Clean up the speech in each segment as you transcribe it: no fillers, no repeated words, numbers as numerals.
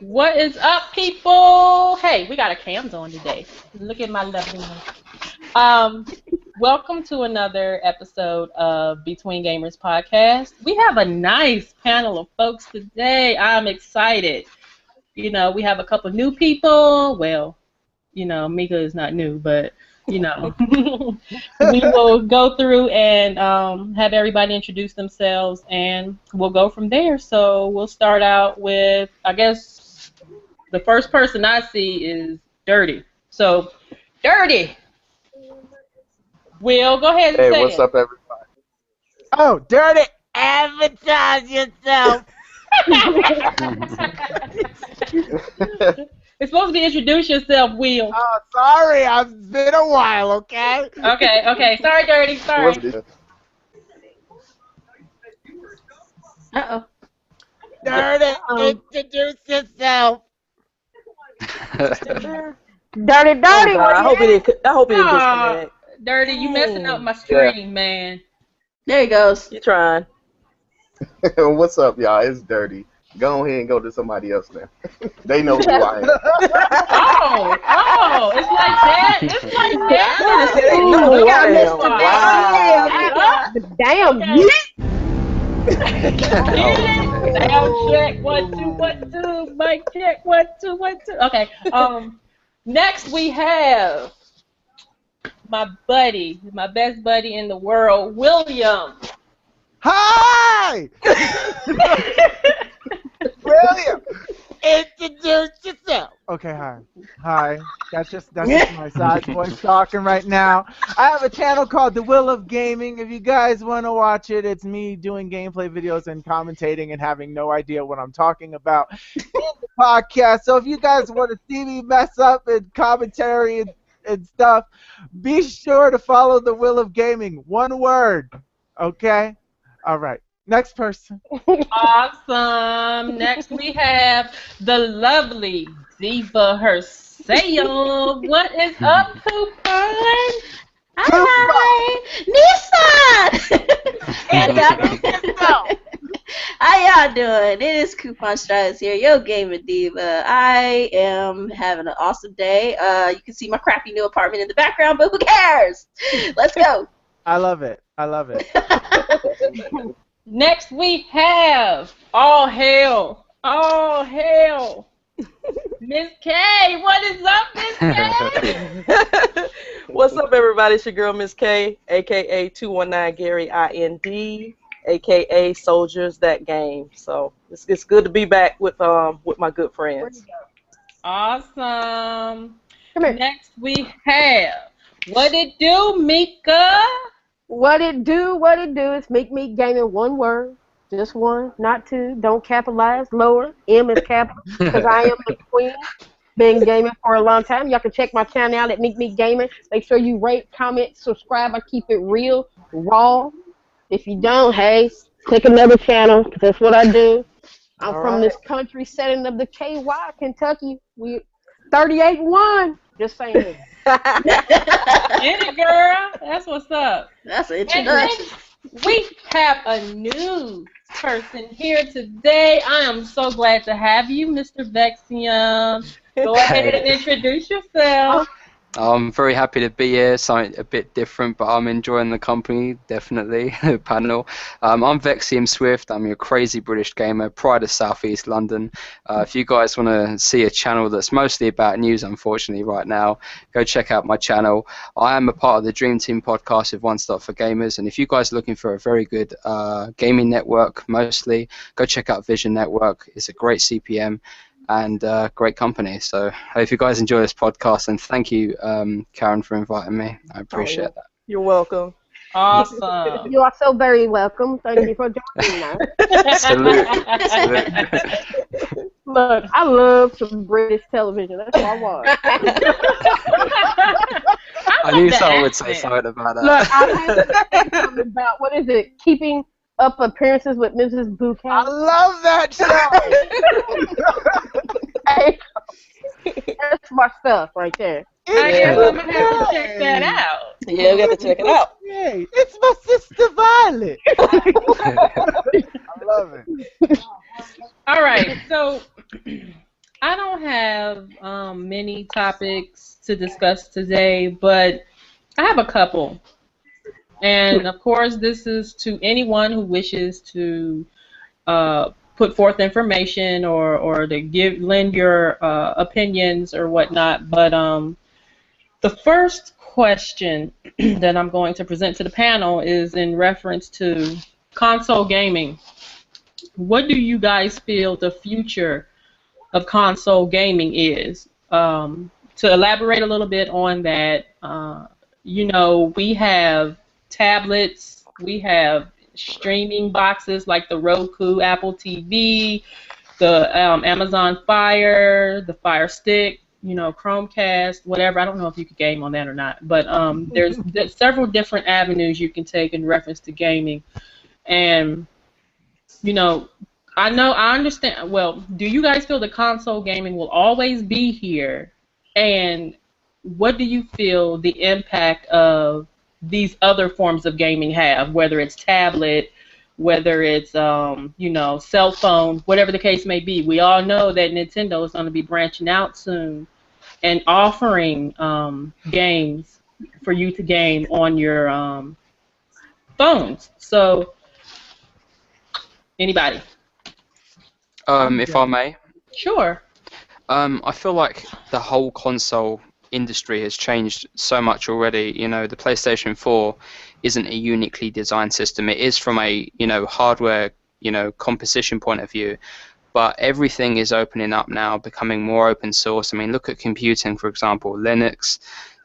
What is up, people? Hey, we got our cams on today. Look at my lovely one. Welcome to another episode of Between Gamers podcast. We have a nice panel of folks today. I'm excited. You know, we have a couple new people. Well, you know, Mika is not new, but you know, we will go through and have everybody introduce themselves, and we'll go from there. So we'll start out with, I guess, the first person I see is Dirty. So, Dirty, Will, go ahead and say it. Hey, what's up, everybody? Oh, Dirty, advertise yourself. It's supposed to be introduce yourself, Will. Oh, sorry, it's been a while, okay? Okay. Sorry, Dirty. Sorry. Uh-oh. Dirty, introduce yourself. Dirty. I hope he didn't disconnect. Dirty, you messing up my stream, man. There he goes. You trying? What's up, y'all? It's Dirty. Go ahead and go to somebody else now. They know who I am. Oh, it's like that. It's like that. No, Damn, Sound check, 1 2 1 2. Mic check, 1 2 1 2. Okay. Next we have my buddy, my best buddy in the world, William. Hi! William, introduce yourself. Okay, hi. That's just my side voice talking right now. I have a channel called TheWillOfGaming. If you guys want to watch it, it's me doing gameplay videos and commentating and having no idea what I'm talking about in the podcast. So if you guys want to see me mess up in commentary and stuff, be sure to follow TheWillOfGaming. One word, okay? All right. Next person. Awesome. Next we have the lovely diva herself. What is up, Coupon? Hi, Nissan. And how y'all doing? It is KuupponStrives here, yo gaming diva. I am having an awesome day. You can see my crappy new apartment in the background, but who cares? Let's go. I love it. Next we have all hail, Miss K. What is up, Miss K? What's up, everybody? It's your girl, Miss K, a.k.a. 219 Gary IND, a.k.a. Soldiers That Game. So it's good to be back with my good friends. Awesome. Come here. Next we have, what it do, Mika? What it do? It's MeekMeekGaming, one word. Just one, not two. Don't capitalize. Lower. M is capital. Because I am the queen. Been gaming for a long time. Y'all can check my channel out at MeekMeekGaming. Make sure you rate, comment, subscribe. I keep it real, raw. If you don't, hey, click another channel. That's what I do. I'm from this country setting of the KY, Kentucky. We 38-1. Just saying. Get it, girl. That's what's up. That's an introduction. We have a new person here today. I am so glad to have you, Mr. Vexium. Go ahead and introduce yourself. I'm very happy to be here, something a bit different, but I'm enjoying the company, definitely, the panel. I'm Vexium Swift, I'm your crazy British gamer, pride of South East London. If you guys want to see a channel that's mostly about news, unfortunately, right now, go check out my channel. I am a part of the Dream Team podcast with One Stop for Gamers, and if you guys are looking for a very good gaming network, mostly, go check out Vision Network. It's a great CPM. And great company. So I hope you guys enjoy this podcast, and thank you, Karen, for inviting me. I appreciate that. You're welcome. Awesome. You are so very welcome. Thank you for joining us. Salute. Look, I love some British television. That's what I want. I knew someone would say something about that. Look, I have something about, what is it, Keeping Up Appearances with Mrs. Bouquet. I love that show. Hey, that's my stuff right there. I guess I'm going to have to check that out. Yeah, we got to check it out. Hey, it's my sister Violet. I love it. All right, so I don't have many topics to discuss today, but I have a couple. And of course, this is to anyone who wishes to put forth information or to lend your opinions or whatnot. But the first question that I'm going to present to the panel is in reference to console gaming. What do you guys feel the future of console gaming is? To elaborate a little bit on that, we have tablets, we have streaming boxes like the Roku, Apple TV, the Amazon Fire, the Fire Stick, Chromecast, whatever. I don't know if you could game on that or not, but there's several different avenues you can take in reference to gaming. And, you know, I understand. Well, do you guys feel the console gaming will always be here? And what do you feel the impact of these other forms of gaming have, whether it's tablet, whether it's cell phone, whatever the case may be? We all know that Nintendo is going to be branching out soon and offering games for you to game on your phones. So, anybody? If I may. Sure. I feel like the whole console industry has changed so much already. The PlayStation 4 isn't a uniquely designed system. It is from a hardware composition point of view, but everything is opening up now, becoming more open source. I mean, look at computing, for example, Linux,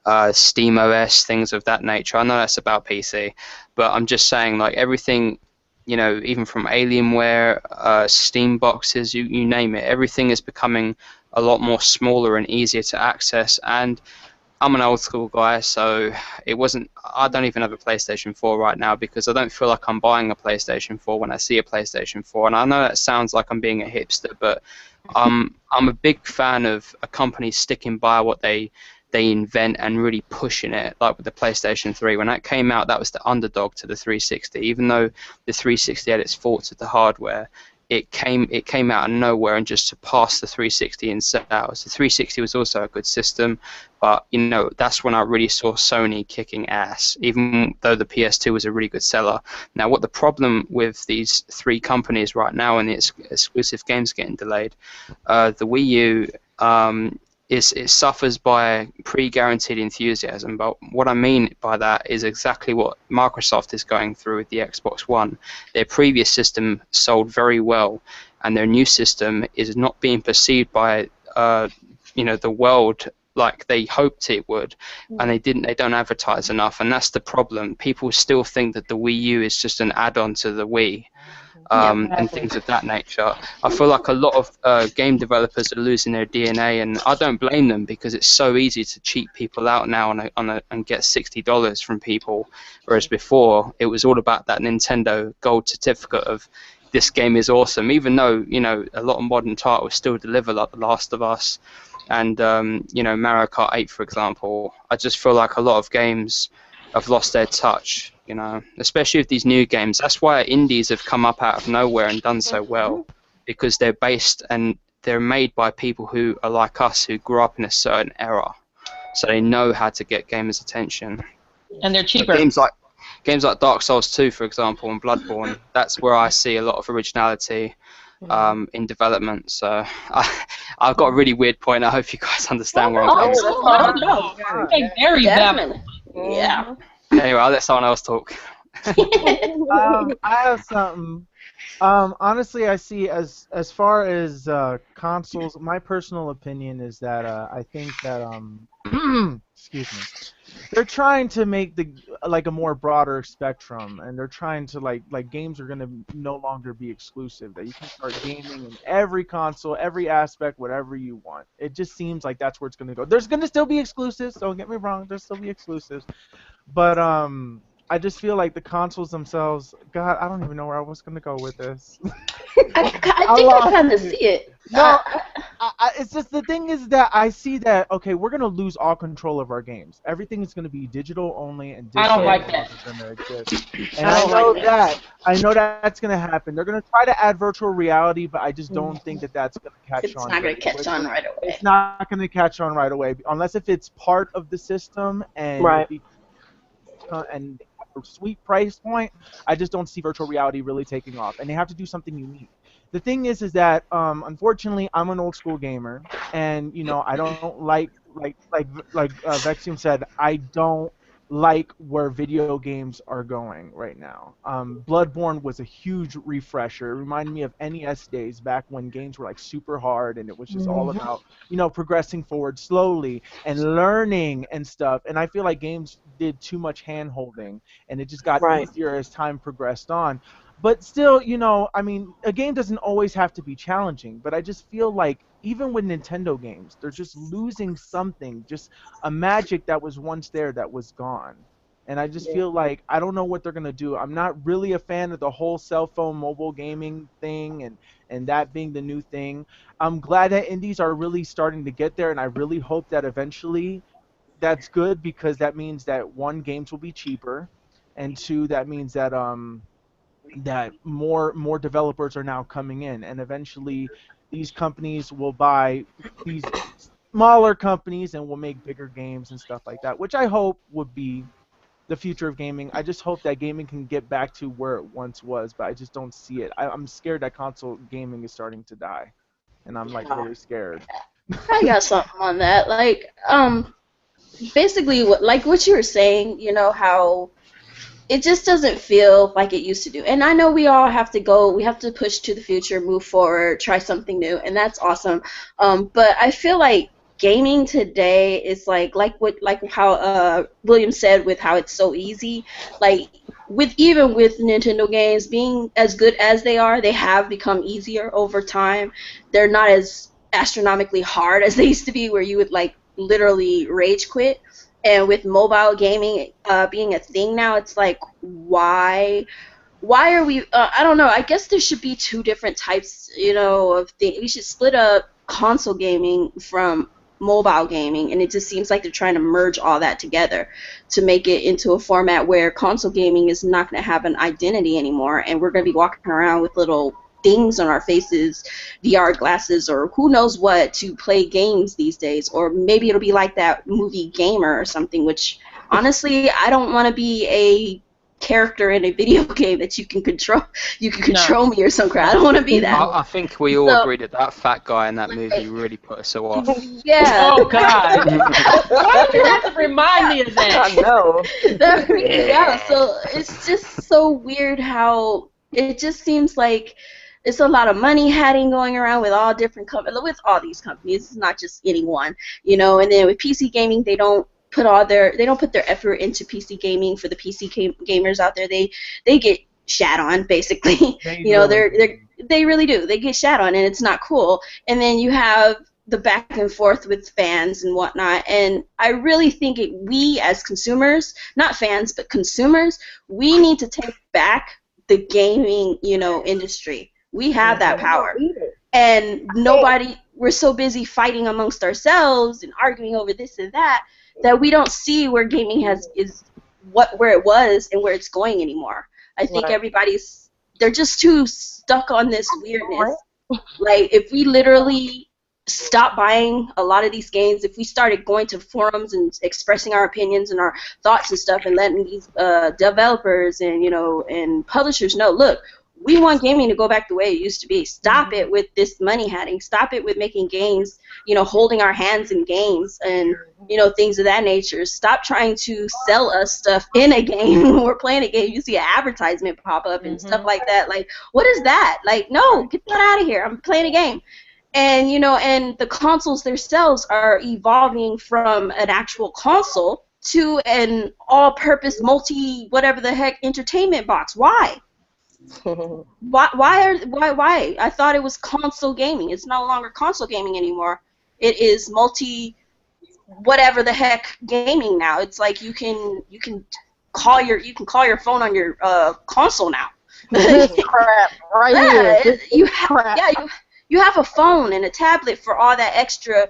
SteamOS, things of that nature. I know that's about PC, but I'm just saying, like, everything, even from Alienware, Steam boxes, you name it, everything is becoming a lot more smaller and easier to access. And I'm an old school guy, so I don't even have a PlayStation 4 right now because I don't feel like I'm buying a PlayStation 4 when I see a PlayStation 4. And I know that sounds like I'm being a hipster, but I'm a big fan of a company sticking by what they invent and really pushing it, like with the PlayStation 3. When that came out, that was the underdog to the 360. Even though the 360 had its faults with the hardware, it came out of nowhere and just surpassed the 360 in sales. The 360 was also a good system, but that's when I really saw Sony kicking ass, even though the PS2 was a really good seller. Now, what the problem with these three companies right now and the exclusive games getting delayed, the Wii U it suffers by pre-guaranteed enthusiasm. But what I mean by that is exactly what Microsoft is going through with the Xbox One. Their previous system sold very well, and their new system is not being perceived by the world like they hoped it would, and they don't advertise enough, and that's the problem. People still think that the Wii U is just an add-on to the Wii. And things of that nature. I feel like a lot of game developers are losing their DNA, and I don't blame them because it's so easy to cheat people out now and get $60 from people, whereas before it was all about that Nintendo Gold certificate of this game is awesome. Even though a lot of modern titles still deliver, like The Last of Us and Mario Kart 8, for example. I just feel like a lot of games have lost their touch. Especially with these new games. That's why indies have come up out of nowhere and done so well, because they're based and they're made by people who are like us, who grew up in a certain era, so they know how to get gamers' attention. And they're cheaper. But games like Dark Souls 2, for example, and Bloodborne, that's where I see a lot of originality in development. So I've got a really weird point. I hope you guys understand where I'm coming from. No. Very valid. Yeah. Anyway, I'll let someone else talk. I have something. Honestly, I see as far as consoles, my personal opinion is that I think that excuse me, they're trying to make a more broader spectrum, and they're trying to like games are gonna no longer be exclusive. That you can start gaming in every console, every aspect, whatever you want. It just seems like that's where it's gonna go. There's gonna still be exclusives. Don't get me wrong. There's still be exclusives. But I just feel like the consoles themselves. God, I don't even know where I was gonna go with this. I think I kind of see it. No, It's just the thing is that I see that okay, we're gonna lose all control of our games. Everything is gonna be digital only, and I don't digital like only that. is gonna exist. And I I don't know like that. that. I know that's gonna happen. They're gonna try to add virtual reality, but I just don't think that that's gonna catch It's on not gonna very catch on quickly. right It's away. not gonna catch on right away unless if it's part of the system and Right. it and a sweet price point. I just don't see virtual reality really taking off, and they have to do something unique. The thing is that unfortunately, I'm an old school gamer, and I don't like Vexium said, I don't like where video games are going right now. Bloodborne was a huge refresher. It reminded me of NES days back when games were like super hard and it was just all about progressing forward slowly and learning and stuff. And I feel like games did too much hand holding and it just got Right. easier as time progressed on. But still, I mean, a game doesn't always have to be challenging, but I just feel like even with Nintendo games, they're just losing something, just a magic that was once there that was gone. And I just Yeah. feel like I don't know what they're gonna do. I'm not really a fan of the whole cell phone mobile gaming thing and that being the new thing. I'm glad that indies are really starting to get there, and I really hope that eventually that's good because that means that one, games will be cheaper, and two, that means that more developers are now coming in, and eventually these companies will buy these smaller companies and will make bigger games and stuff like that, which I hope would be the future of gaming. I just hope that gaming can get back to where it once was, but I just don't see it. I'm scared that console gaming is starting to die, and I'm like Yeah. really scared. I got something on that. Like, basically, like what you were saying, how it just doesn't feel like it used to do. And I know we all have to go, we have to push to the future, move forward, try something new, and that's awesome. But I feel like gaming today is like how William said with how it's so easy. Like even with Nintendo games being as good as they are, they have become easier over time. They're not as astronomically hard as they used to be, where you would like literally rage quit. And with mobile gaming being a thing now, it's like why are we? I don't know. I guess there should be two different types, of things. We should split up console gaming from mobile gaming, and it just seems like they're trying to merge all that together to make it into a format where console gaming is not going to have an identity anymore, and we're going to be walking around with little things on our faces, VR glasses, or who knows what, to play games these days. Or maybe it'll be like that movie Gamer or something, which honestly, I don't want to be a character in a video game that you can control me or some crap. I don't want to be that. I think we all So, agree that fat guy in that movie really put us all off. yeah. Oh God! Why do you have to remind me of I that? know. That freaked me out. So it's just so weird how it just seems like it's a lot of money hatting going around with all different with all these companies. It's not just any one, And then with PC gaming, they don't put their effort into PC gaming. For the PC gamers out there, they get shat on basically. They really do. They get shat on, and it's not cool. And then you have the back and forth with fans and whatnot. And I really think we as consumers, not fans, but consumers, we need to take back the gaming, industry. We have that power. And we're so busy fighting amongst ourselves and arguing over this and that we don't see where gaming where it was and where it's going anymore. I think they're just too stuck on this weirdness. Like, if we literally stop buying a lot of these games, if we started going to forums and expressing our opinions and our thoughts and stuff, and letting these developers and and publishers know, look, we want gaming to go back the way it used to be. Stop it with this money hatting. Stop it with making games, holding our hands in games and things of that nature. Stop trying to sell us stuff in a game when we're playing a game. You see an advertisement pop up and stuff like that. Like, what is that? Like, no, get that out of here. I'm playing a game. And and the consoles themselves are evolving from an actual console to an all-purpose whatever the heck entertainment box. Why? Why? I thought it was console gaming. It's no longer console gaming anymore. It is whatever the heck gaming now. It's like you can call your phone on your console now. This crap right here. This crap. Yeah, You have a phone and a tablet for all that extra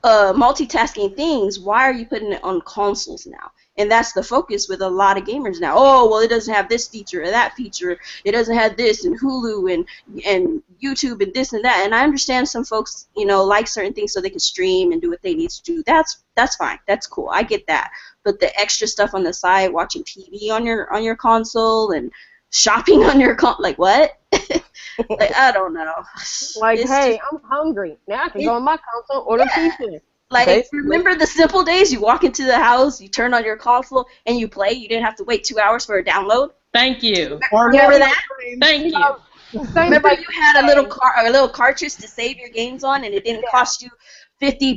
multitasking things. Why are you putting it on consoles now? And that's the focus with a lot of gamers now. Oh, well, it doesn't have this feature or that feature. It doesn't have this and Hulu and YouTube and this and that. And I understand some folks, like certain things so they can stream and do what they need to do. That's fine. That's cool. I get that. But the extra stuff on the side, watching TV on your console and shopping on your like what? Like, I don't know. Like, hey, I'm hungry. Now I can go on my console, order pizza. Like, remember the simple days? You walk into the house, you turn on your console, and you play. You didn't have to wait 2 hours for a download. Thank you. Remember that? Thank you. Remember you had a little cartridge to save your games on, and it didn't cost you $50.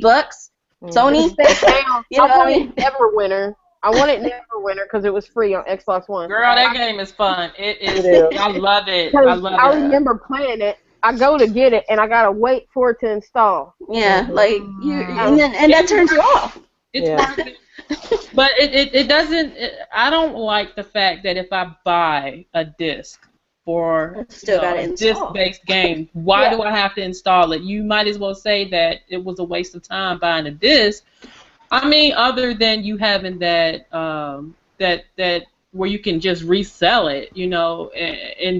Sony, I wanted Neverwinter. I wanted Neverwinter because it was free on Xbox One. Girl, that game is fun. It is. I love it. I remember playing it. I go to get it, and I gotta wait for it to install. Yeah, like and that turns you off. It's perfect. But it doesn't. I don't like the fact that if I buy a disc for a disc-based game, why do I have to install it? You might as well say that it was a waste of time buying a disc. I mean, other than you having that that where you can just resell it, in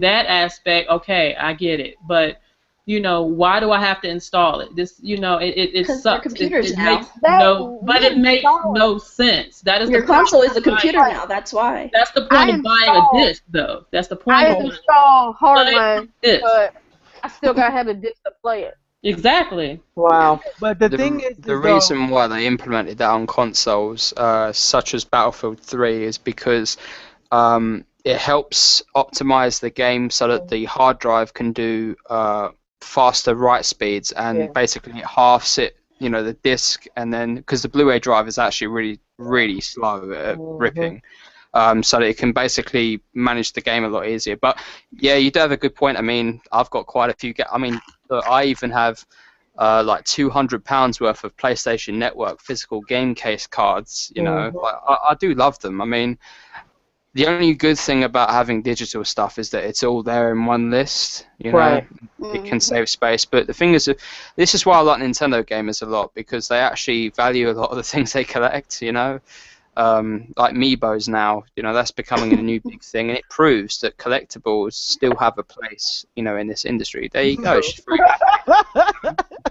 that aspect, okay, I get it. But, why do I have to install it? This, it sucks. Computers it now. Makes no sense. That is your console is a computer now. That's why. That's the point of buying a disc, though. That's the point. I install Hardline, but I still gotta have a disc to play it. Exactly. Wow. But the thing is, the reason why they implemented that on consoles, such as Battlefield 3, is because it helps optimize the game so that the hard drive can do faster write speeds, and basically it halves it, the disc, and then because the Blu-ray drive is actually really, really slow at ripping. So that it can basically manage the game a lot easier. But yeah, you do have a good point. I mean, I've got quite a few. Look, I even have like £200 worth of PlayStation Network physical game case cards. I do love them. I mean, the only good thing about having digital stuff is that it's all there in one list. It can save space. But the thing is, this is why I like Nintendo gamers a lot, because they actually value a lot of the things they collect. Like Amiibos now, that's becoming a new big thing, and it proves that collectibles still have a place, in this industry. There you go.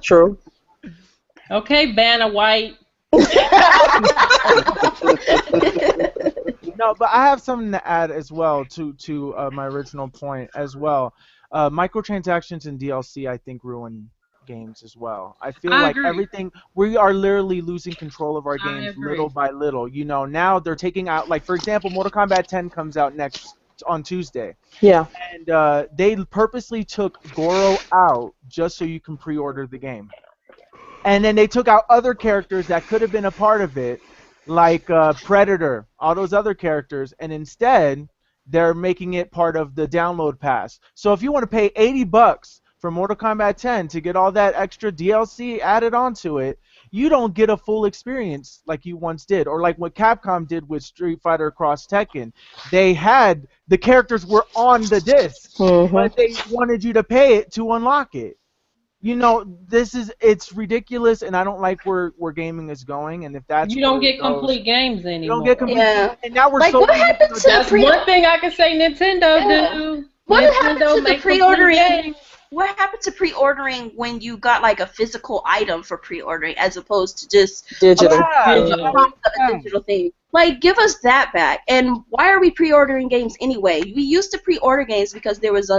True. Okay, Vanna White. No, but I have something to add as well to my original point as well. Microtransactions and DLC, I think, ruin games as well. I feel like everything, we are literally losing control of our games little by little. Now they're taking out, like, for example, Mortal Kombat 10 comes out next on Tuesday. Yeah. And they purposely took Goro out just so you can pre-order the game. And then they took out other characters that could have been a part of it, like Predator, all those other characters, and instead they're making it part of the download pass. So if you want to pay $80 for Mortal Kombat 10 to get all that extra DLC added onto it, you don't get a full experience like you once did, or like what Capcom did with Street Fighter Cross Tekken. They had the characters were on the disc, but they wanted you to pay it to unlock it. It's ridiculous, and I don't like where gaming is going. And if that's you don't get complete games anymore. You don't get complete. Yeah. And now we're like, what happened to that's one thing I can say Nintendo do. What happened to the pre-ordering? Games. What happened to pre-ordering when you got like a physical item for pre-ordering as opposed to just digital digital thing? Like, give us that back. And why are we pre-ordering games anyway? We used to pre-order games because there was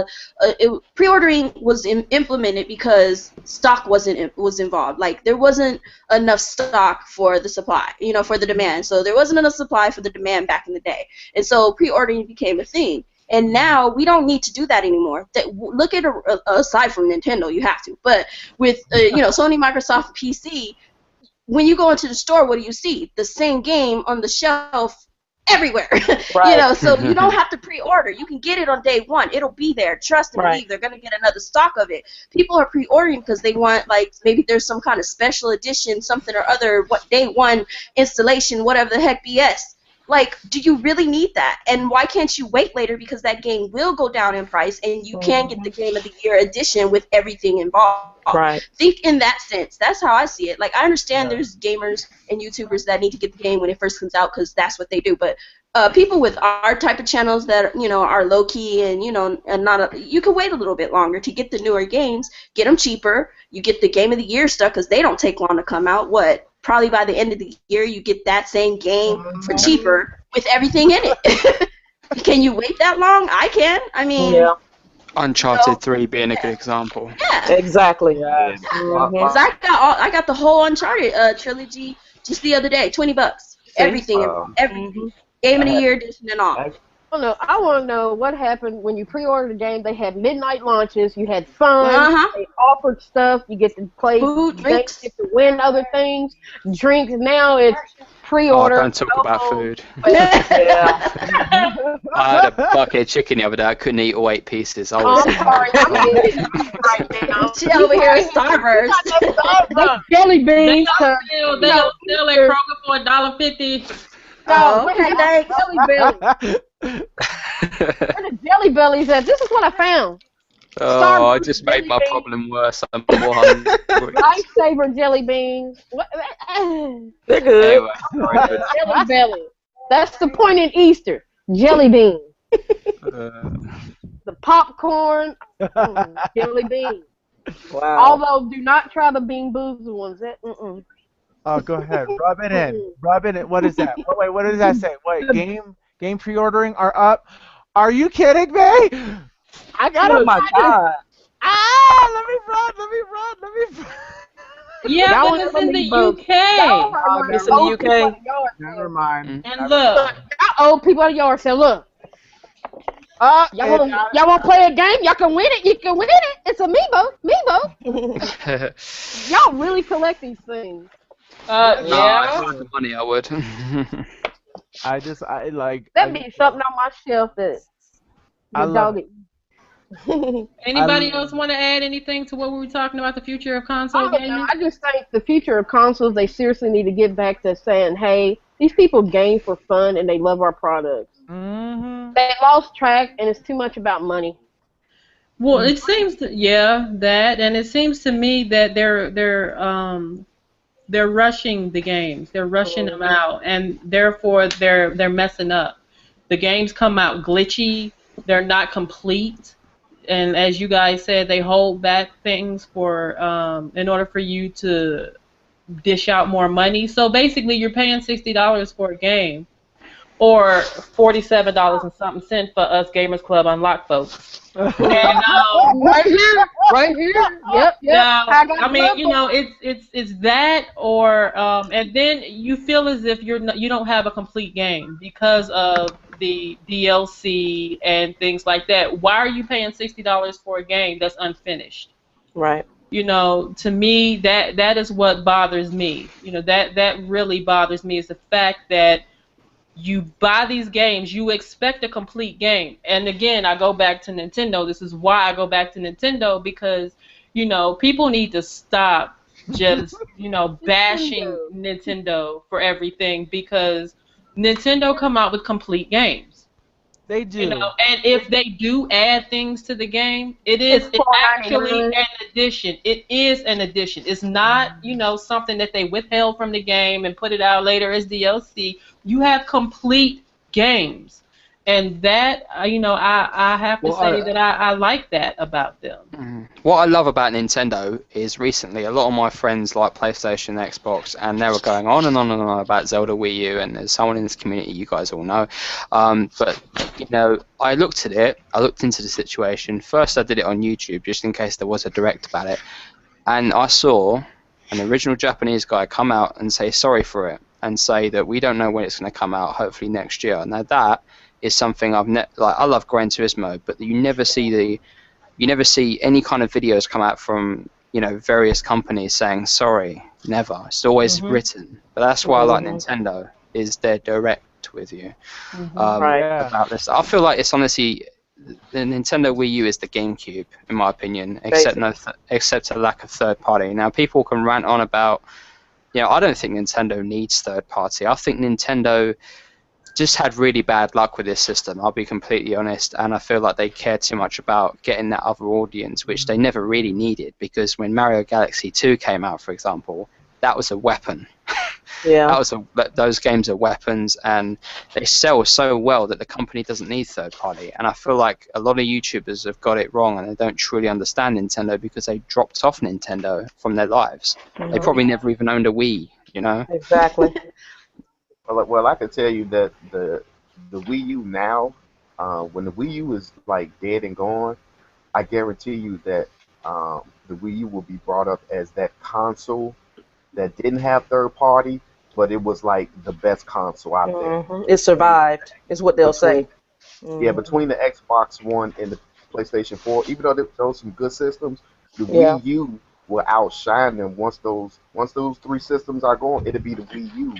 pre-ordering was implemented because stock was involved. Like, there wasn't enough stock for the supply, for the demand. So there wasn't enough supply for the demand back in the day, and so pre-ordering became a thing. And now we don't need to do that anymore. Look at aside from Nintendo, you have to. But with Sony, Microsoft, PC, when you go into the store, what do you see? The same game on the shelf everywhere. Right. So you don't have to pre-order. You can get it on day one. It'll be there. Trust and believe. They're gonna get another stock of it. People are pre-ordering because they want, like, maybe there's some kind of special edition, something or other. What day one installation, whatever the heck BS. Like, do you really need that? And why can't you wait later, because that game will go down in price and you can get the Game of the Year edition with everything involved. Right. Think in that sense. That's how I see it. Like, I understand there's gamers and YouTubers that need to get the game when it first comes out because that's what they do. But people with our type of channels that, you know, are low key and, you know, and you can wait a little bit longer to get the newer games, get them cheaper. You get the Game of the Year stuff because they don't take long to come out. Probably by the end of the year, you get that same game for cheaper with everything in it. Can you wait that long? I can. I mean, Uncharted 3 being a good example. Yeah. Exactly. Yeah. Cause I got the whole Uncharted trilogy just the other day, $20. Everything, everything. Game of the Year edition and all. I want to know what happened when you pre-ordered the game. They had midnight launches. You had fun. They offered stuff. You get to play food, drinks. You get to win other things. Drinks. Now it's pre-order. Oh, don't talk about food. I had a bucket of chicken the other day. I couldn't eat all 8 pieces. I was sorry. Right now. She over here is Starburst. Jelly beans. They don't sell at Kroger for $1.50. No, okay, thanks. Jelly belly. Where the jelly bellies at? This is what I found. Oh, I just made my problem worse. I'm more hungry. Lifesaver jelly beans. What? They're good. Anyway, Jelly belly. That's the point in Easter. Jelly beans. The popcorn. Jelly beans. Wow. Although, do not try the Bean Boozled ones. Oh, go ahead. Rub it in. Rub it in. What is that? Wait, what does that say? Wait, game pre-ordering are up. Are you kidding me? I got Oh my God. Let me run. Yeah, but it's in the UK. It's in the UK. Never mind. And look. Old people at the yard say, look. Y'all want to play a game? Y'all can win it. You can win it. It's a Meebo. Y'all really collect these things. Yeah. For the money, I would. I like. That be something on my shelf that I the love dog eat. Anybody else want to add anything to what we were talking about, the future of console gaming? I just think the future of consoles, they seriously need to get back to saying, hey, these people game for fun and they love our products. They lost track and it's too much about money. Well, it seems that, and it seems to me that they're rushing the games. They're rushing them out, and therefore they're messing up. The games come out glitchy. They're not complete, and as you guys said, they hold back things for in order for you to dish out more money. So basically, you're paying $60 for a game, or $47 and something cents for us Gamers Club Unlocked folks. And, right here. Yep. Now, I mean, you know, it's that, or and then you feel as if you don't have a complete game because of the DLC and things like that. Why are you paying $60 for a game that's unfinished? Right. You know, to me, that is what bothers me. You know, that really bothers me, is the fact that you buy these games, you expect a complete game. And again, I go back to Nintendo. This is why I go back to Nintendo, because, you know, people need to stop just, you know, bashing Nintendo for everything, because Nintendo come out with complete games. They do. You know, and if they do add things to the game, it's actually an addition. It is an addition. It's not, you know, something that they withheld from the game and put it out later as DLC. You have complete games. And that, you know, I have to say that I like that about them. What I love about Nintendo is recently a lot of my friends like PlayStation, Xbox, and they were going on and on and on about Zelda Wii U, and there's someone in this community you guys all know. But, you know, I looked at it, I looked into the situation. First I did it on YouTube just in case there was a direct about it. And I saw an original Japanese guy come out and say sorry for it and say that we don't know when it's going to come out, hopefully next year. Now that is something I love Gran Turismo, but you never see any kind of videos come out from, you know, various companies saying sorry. Never. It's always written. But that's why I like Nintendo, is they're direct with you about this. I feel like it's honestly the Nintendo Wii U is the GameCube in my opinion, except a lack of third party. Now people can rant on about, you know, I don't think Nintendo needs third party. I think Nintendo just had really bad luck with this system, I'll be completely honest, and I feel like they care too much about getting that other audience, which they never really needed, because when Mario Galaxy 2 came out, for example, that was a weapon. Yeah. Those games are weapons, and they sell so well that the company doesn't need third party. And I feel like a lot of YouTubers have got it wrong, and they don't truly understand Nintendo because they dropped off Nintendo from their lives. They probably never even owned a Wii, you know? Exactly. Well, I can tell you that the Wii U now, when the Wii U is like dead and gone, I guarantee you that the Wii U will be brought up as that console that didn't have third party, but it was like the best console out there. It survived, is what they'll say. Yeah, between the Xbox One and the PlayStation 4, even though there was some good systems, the Wii U will outshine them. Once those 3 systems are gone, it'll be the Wii U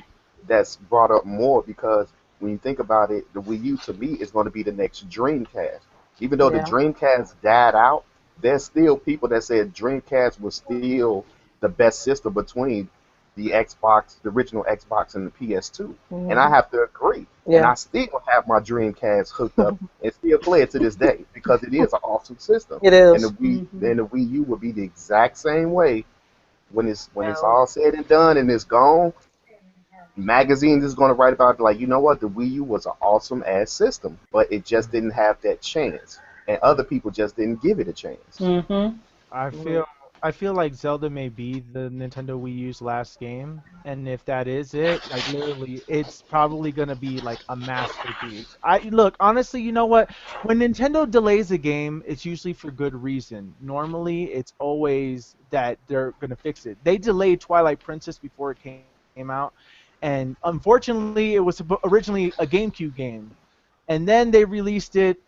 that's brought up more, because when you think about it, the Wii U to me is going to be the next Dreamcast. Even though the Dreamcast died out, there's still people that said Dreamcast was still the best system between the Xbox, the original Xbox, and the PS2. And I have to agree. And I still have my Dreamcast hooked up and still play it to this day, because it is an awesome system. It is. And the Wii U will be the exact same way when it's all said and done and it's gone. Magazines is going to write about it, like, you know what, the Wii U was an awesome ass system, but it just didn't have that chance, and other people just didn't give it a chance. I feel like Zelda may be the Nintendo Wii U's last game, and if that is it, like literally, it's probably gonna be like a masterpiece. Look, honestly, you know what? When Nintendo delays a game, it's usually for good reason. Normally, it's always that they're gonna fix it. They delayed Twilight Princess before it came out, and unfortunately, it was originally a GameCube game, and then they released it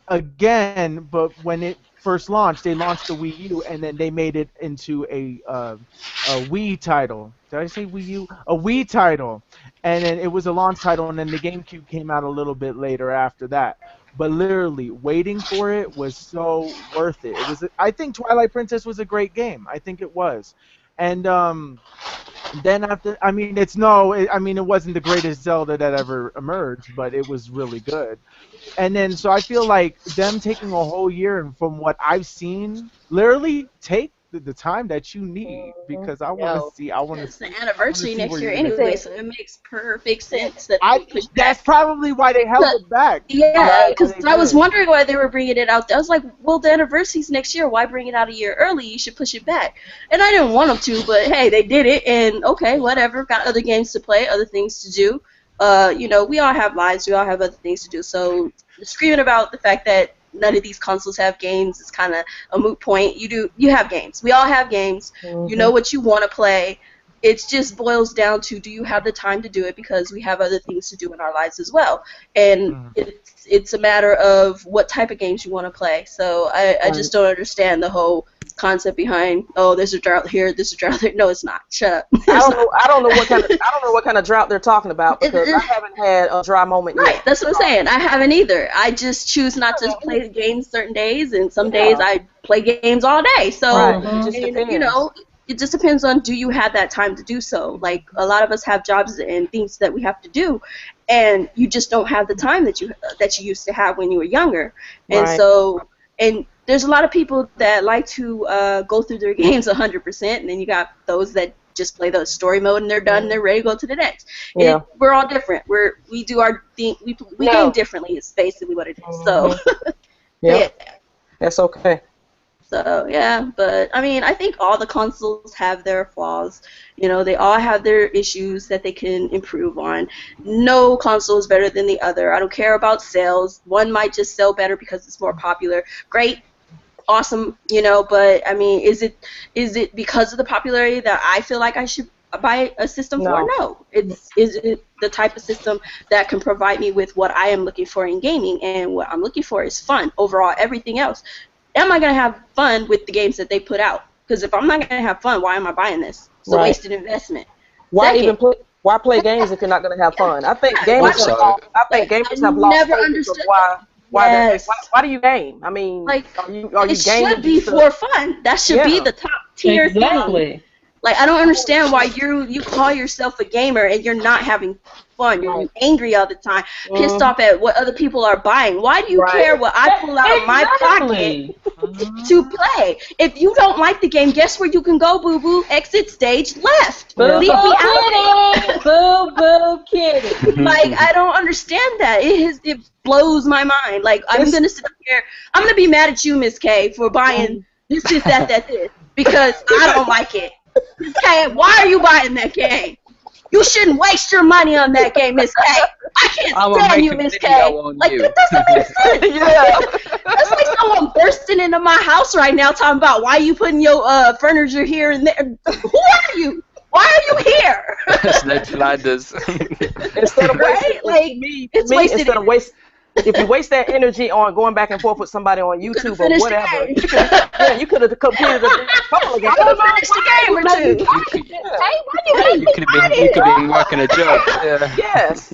again, but when it first launched, they launched the Wii U, and then they made it into a Wii title. Did I say Wii U? A Wii title. And then it was a launch title, and then the GameCube came out a little bit later after that. But literally, waiting for it was so worth it. I think Twilight Princess was a great game. I think it was. And then after, I mean, it wasn't the greatest Zelda that ever emerged, but it was really good. And then, so I feel like them taking a whole year, and from what I've seen, literally take the time that you need, because I want to see. It's the anniversary next year anyway, so it makes perfect sense that that's probably why they held it back. Yeah, because I was wondering why they were bringing it out. I was like, well, the anniversary's next year. Why bring it out a year early? You should push it back. And I didn't want them to, but hey, they did it, and okay, whatever. Got other games to play, other things to do. You know, we all have lives. We all have other things to do. So screaming about the fact that none of these consoles have games is kind of a moot point. You have games. We all have games. You know what you want to play. It just boils down to, do you have the time to do it, because we have other things to do in our lives as well. And it's a matter of what type of games you want to play. So I just don't understand the whole concept behind, oh, there's a drought here, there's a drought there. No, it's not. Shut up. I don't know what kind of drought they're talking about, because I haven't had a dry moment yet. Right, that's what I'm saying. I haven't either. I just choose not to play games certain days, and some days I play games all day. So you know, it just depends on, do you have that time to do so. Like, a lot of us have jobs and things that we have to do, and you just don't have the time that you used to have when you were younger. And so, and there's a lot of people that like to go through their games 100%, and then you got those that just play the story mode and they're done and they're ready to go to the next. We're all different. We do our thing. We game differently. It's basically what it is. So yeah, that's okay. So yeah, but I mean, I think all the consoles have their flaws. You know, they all have their issues that they can improve on. No console is better than the other. I don't care about sales. One might just sell better because it's more popular. Great, awesome, you know. But I mean, is it because of the popularity that I feel like I should buy a system for? No. Is it the type of system that can provide me with what I am looking for in gaming, and what I'm looking for is fun. Overall, everything else. Am I going to have fun with the games that they put out? Because if I'm not going to have fun, why am I buying this? It's a wasted investment. Why play games if you're not going to have fun? I think gamers have lost focus of why do you game? I mean, like, are you gaming? It should be for fun. That should be the top tier thing. Like, I don't understand why you call yourself a gamer and you're not having fun. You're angry all the time, pissed off at what other people are buying. Why do you care what I pull out of my pocket to play? If you don't like the game, guess where you can go, boo-boo? Exit stage left. Leave me out. Boo-boo kidding. Like, I don't understand that. It blows my mind. Like, I'm going to sit up here. I'm going to be mad at you, Miss K, for buying this, this, because I don't like it. Miss K, why are you buying that game? You shouldn't waste your money on that game, Miss K. I can't stand you, Miss K. Like, that doesn't make sense. That's like someone bursting into my house right now talking about why you putting your furniture here and there. Who are you? Why are you here? Snake ladders. Instead of wasting, like, it's wasted. Instead of if you waste that energy on going back and forth with somebody on YouTube or whatever, you could have completed a couple of games. I finished the game or two. You could have been working a job. Yeah. Yes.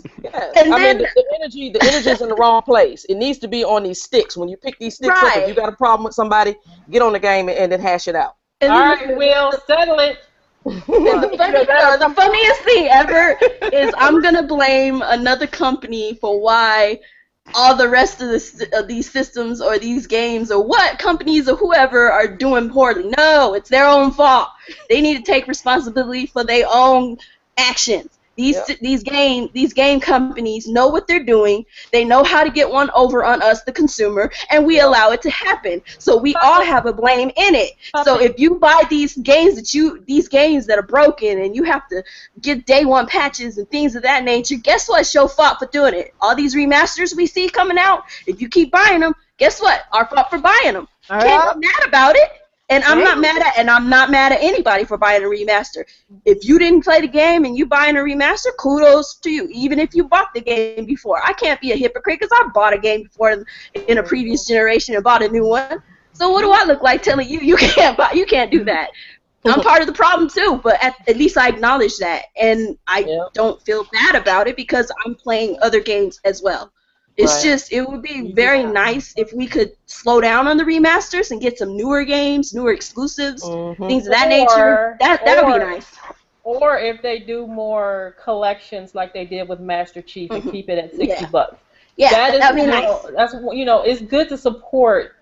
And I mean, the energy is in the wrong place. It needs to be on these sticks. When you pick these sticks up, if you got a problem with somebody, get on the game and then hash it out. All right, Will, settle it. The funniest thing ever is I'm gonna blame another company for why all the rest of these systems or these games or what companies or whoever are doing poorly. No, it's their own fault. They need to take responsibility for their own actions. These game companies know what they're doing. They know how to get one over on us, the consumer, and we allow it to happen. So we all have a blame in it. So if you buy these games that are broken and you have to get day one patches and things of that nature, guess what? It's your fault for doing it. All these remasters we see coming out, if you keep buying them, guess what? Our fault for buying them. Can't be mad about it. And I'm not mad at anybody for buying a remaster. If you didn't play the game and you buying a remaster, kudos to you. Even if you bought the game before, I can't be a hypocrite because I bought a game before in a previous generation and bought a new one. So what do I look like telling you you can't do that? I'm part of the problem too, but at least I acknowledge that, and I don't feel bad about it because I'm playing other games as well. It's just, it would be very nice if we could slow down on the remasters and get some newer games, newer exclusives, things of that nature. That would be nice. Or if they do more collections like they did with Master Chief and keep it at $60. Yeah, that'd be nice. That's it's good to support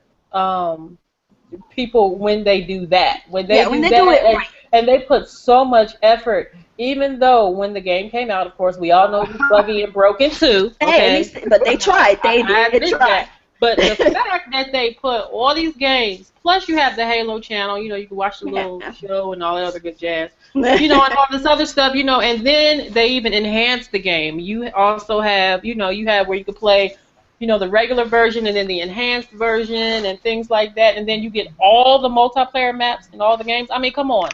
people when they do that. When they do it right. And they put so much effort. Even though when the game came out, of course, we all know it was buggy and broken too. Okay? But they tried. They did try. But the fact that they put all these games, plus you have the Halo channel, you can watch the little show and all that other good jazz, and all this other stuff, and then they even enhanced the game. You also have, you have where you can play, the regular version and then the enhanced version and things like that, and then you get all the multiplayer maps and all the games. I mean, come on.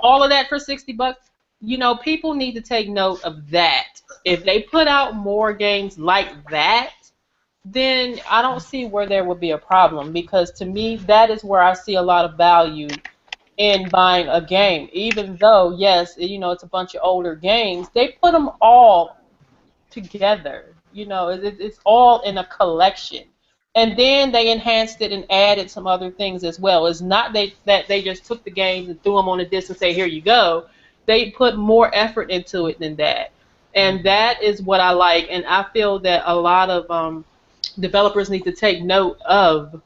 All of that for $60. People need to take note of that. If they put out more games like that, then I don't see where there would be a problem, because to me, that is where I see a lot of value in buying a game. Even though, yes, it's a bunch of older games, they put them all together. It's all in a collection. And then they enhanced it and added some other things as well. It's not that they just took the games and threw them on a disc and say, here you go. They put more effort into it than that. And that is what I like. And I feel that a lot of developers need to take note of,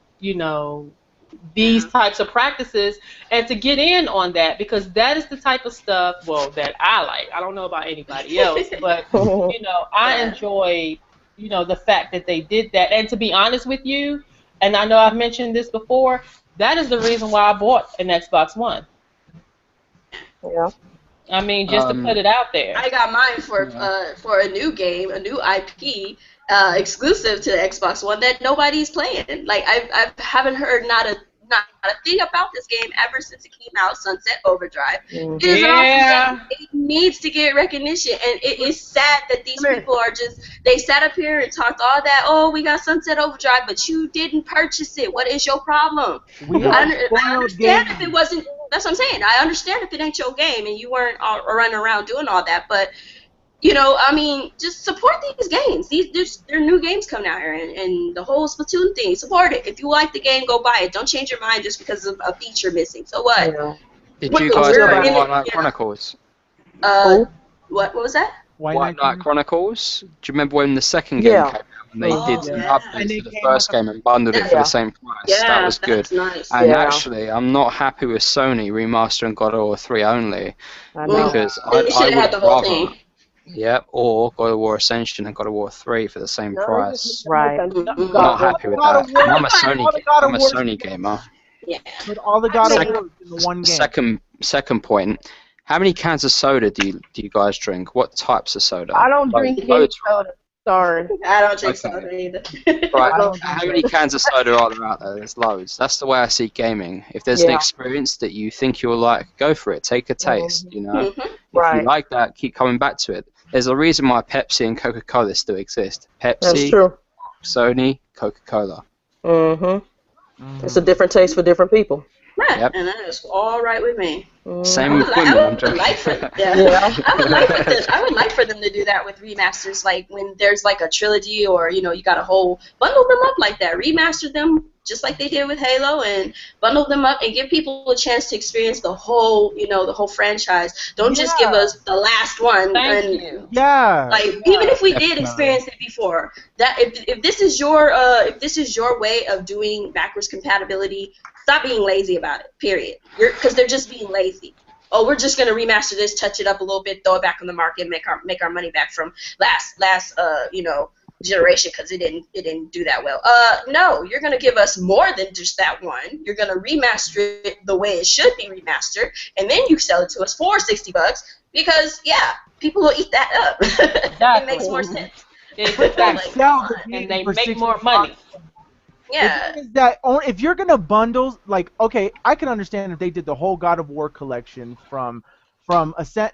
these types of practices and to get in on that, because that is the type of stuff, that I like. I don't know about anybody else, but, I enjoy the fact that they did that. And to be honest with you, and I know I've mentioned this before, that is the reason why I bought an Xbox One. Yeah. I mean, just to put it out there. I got mine for a new game, a new IP, exclusive to the Xbox One that nobody's playing. Like, I haven't heard not a thing about this game ever since it came out, Sunset Overdrive. It is an awesome game. It needs to get recognition, and it is sad that these people are they sat up here and talked all that, oh, we got Sunset Overdrive, but you didn't purchase it. What is your problem? I understand if it wasn't, that's what I'm saying. I understand if it ain't your game and you weren't running around doing all that, but I mean, just support these games. There are new games coming out here, and the whole Splatoon thing, support it. If you like the game, go buy it. Don't change your mind just because of a feature missing. So what? Did you guys play Twilight Chronicles? What was that? White Knight Chronicles. Do you remember when the second game came out and they did some updates to the first game and bundled it for the same price? Yeah, that was good. Nice. And actually, I'm not happy with Sony remastering God of War 3 only because I would had the whole rather. thing. Yep, or God of War Ascension and God of War 3 for the same price. Right. I'm not happy with that. And I'm a Sony gamer. Yeah. With all the God of War in the one game. Second point. How many cans of soda do you guys drink? What types of soda? I don't drink any soda. Sorry. I don't drink soda either. Right. How many cans of soda are there out there? There's loads. That's the way I see gaming. If there's an experience that you think you'll like, go for it. Take a taste. You know. If you like that, keep coming back to it. There's a reason why Pepsi and Coca-Cola still exist. Pepsi, Sony, Coca-Cola. It's a different taste for different people. Right, and that is all right with me. Same with women. I would like for them to do that with remasters, like when there's like a trilogy or you got a whole bundle them up like that, remaster them just like they did with Halo, and bundle them up and give people a chance to experience the whole the whole franchise. Don't just give us the last one. Thank you. Like even if we did experience it before, that if this is your way of doing backwards compatibility, stop being lazy about it. Period. Because they're just being lazy. Oh, we're just gonna remaster this, touch it up a little bit, throw it back on the market, make our money back from last generation because it didn't do that well. No, you're gonna give us more than just that one. You're gonna remaster it the way it should be remastered, and then you sell it to us for $60 because people will eat that up. It makes more sense. And they make more money. Yeah. The thing is that if you're gonna bundle, like, okay, I can understand if they did the whole God of War collection from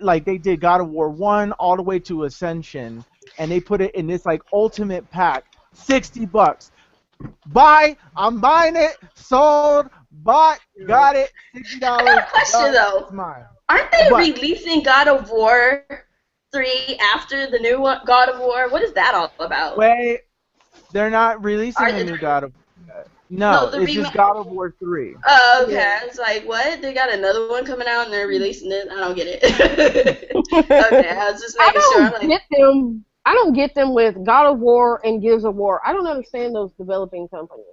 like they did God of War 1 all the way to Ascension, and they put it in this like ultimate pack, $60. I'm buying it, sold, bought, got it, $60. I got a question though. Aren't they releasing God of War 3 after the new one, God of War? What is that all about? Wait, they're not releasing the new God of War. No, it's just God of War 3. Oh, okay. It's like, what? They got another one coming out and they're releasing it? I don't get it. Okay, I was just making sure. I don't get them with God of War and Gears of War. I don't understand those developing companies.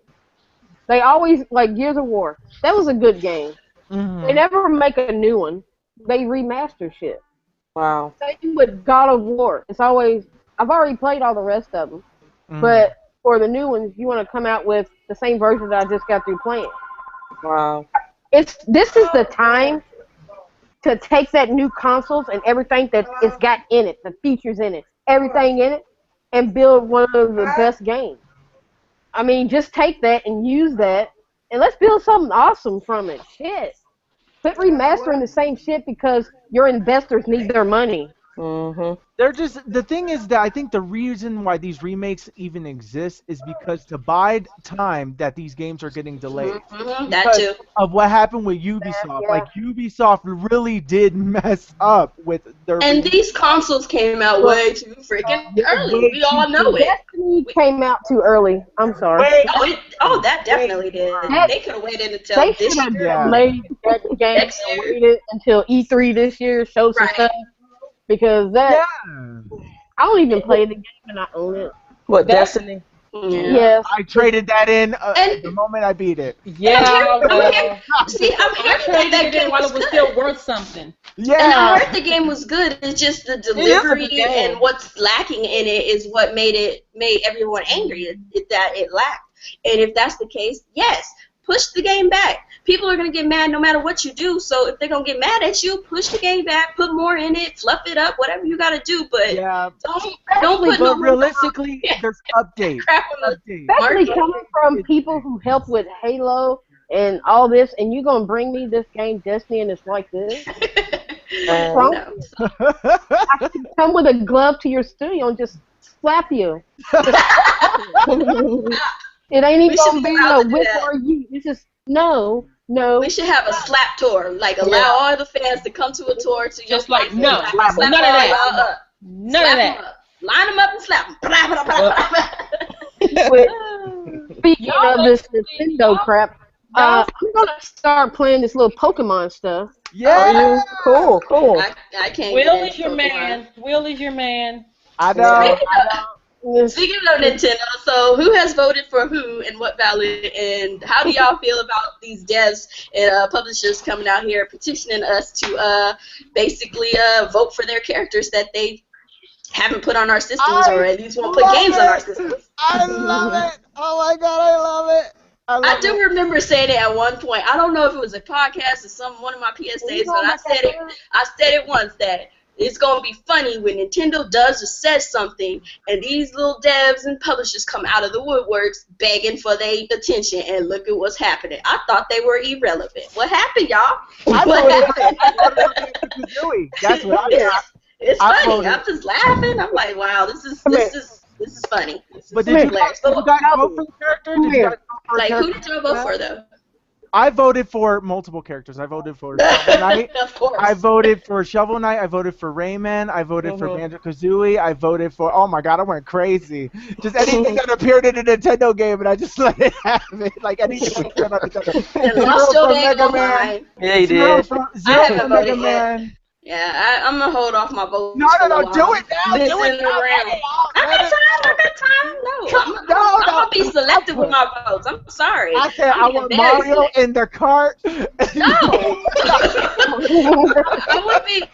They always, like Gears of War, that was a good game. They never make a new one. They remaster shit. Wow. Same with God of War. It's always, I've already played all the rest of them. But for the new ones, you want to come out with the same version that I just got through playing. Wow. This is the time to take that new consoles and everything that it's got in it, the features in it, everything in it, and build one of the best games. I mean, just take that and use that, and let's build something awesome from it. Shit. Quit remastering the same shit because your investors need their money. They're just, the thing is that I think the reason why these remakes even exist is because to bide time that these games are getting delayed. That too. Of what happened with Ubisoft. Like, Ubisoft really did mess up with their... And these consoles came out way too freaking early. We all know it. Destiny came out too early. I'm sorry. That definitely did. They could have waited until they this year. They should have delayed that game and waited until E3 this year, show some stuff. Because that, I don't even play the game and I own it. What, Destiny? Yes. I traded that in the moment I beat it. Yeah. See, I'm hearing that game while it was still worth something. Yeah. And I heard the game was good. It's just the delivery and what's lacking in it is what made everyone angry. That it lacked. And if that's the case, yes, push the game back. People are going to get mad no matter what you do, so if they're going to get mad at you, push the game back, put more in it, fluff it up, whatever you got to do, but don't put no realistically, there's updates. Especially coming from people who help with Halo and all this, and you're going to bring me this game, Destiny, and it's like this? I can come with a glove to your studio and just slap you. It ain't even going to be a whip or you. It's just, no. We should have a slap tour. Like, allow all the fans to come to a tour to just like, none of that. None of that. Line them up and slap them. Speaking of this Nintendo crap, I'm going to start playing this little Pokemon stuff. Yeah. you? Cool, cool. I can't Will get is your into man. Will is your man. I know. Speaking of Nintendo, so who has voted for who and what ballot, and how do y'all feel about these devs and publishers coming out here petitioning us to basically vote for their characters that they haven't put on our systems, or at least won't put games on our systems? I love it. Oh my god, I love it. I do remember saying it at one point. I don't know if it was a podcast or one of my PSAs, but I said it. I said it once that it's gonna be funny when Nintendo does or says something, and these little devs and publishers come out of the woodworks begging for their attention. And look at what's happening. I thought they were irrelevant. What happened, y'all? What happened? That's what I got. It's funny. I'm just laughing. I'm like, wow, this is funny. But did you guys vote for the character? Like, who did you vote for, though? I voted for multiple characters. I voted for Shovel Knight. Of course. I voted for Shovel Knight. I voted for Rayman. I voted for Banjo-Kazooie. I voted for, oh my god, I went crazy. Just anything that appeared in a Nintendo game, and I just let it have it. Like anything that appeared on Nintendo. And lost your game on mine. Yeah, you did. I haven't voted yet. Yeah, I'm gonna hold off my vote. No, do it now. Do it now. I got time. No, I'm gonna be selective with my votes. I'm sorry. I said I want Mario in the cart. No.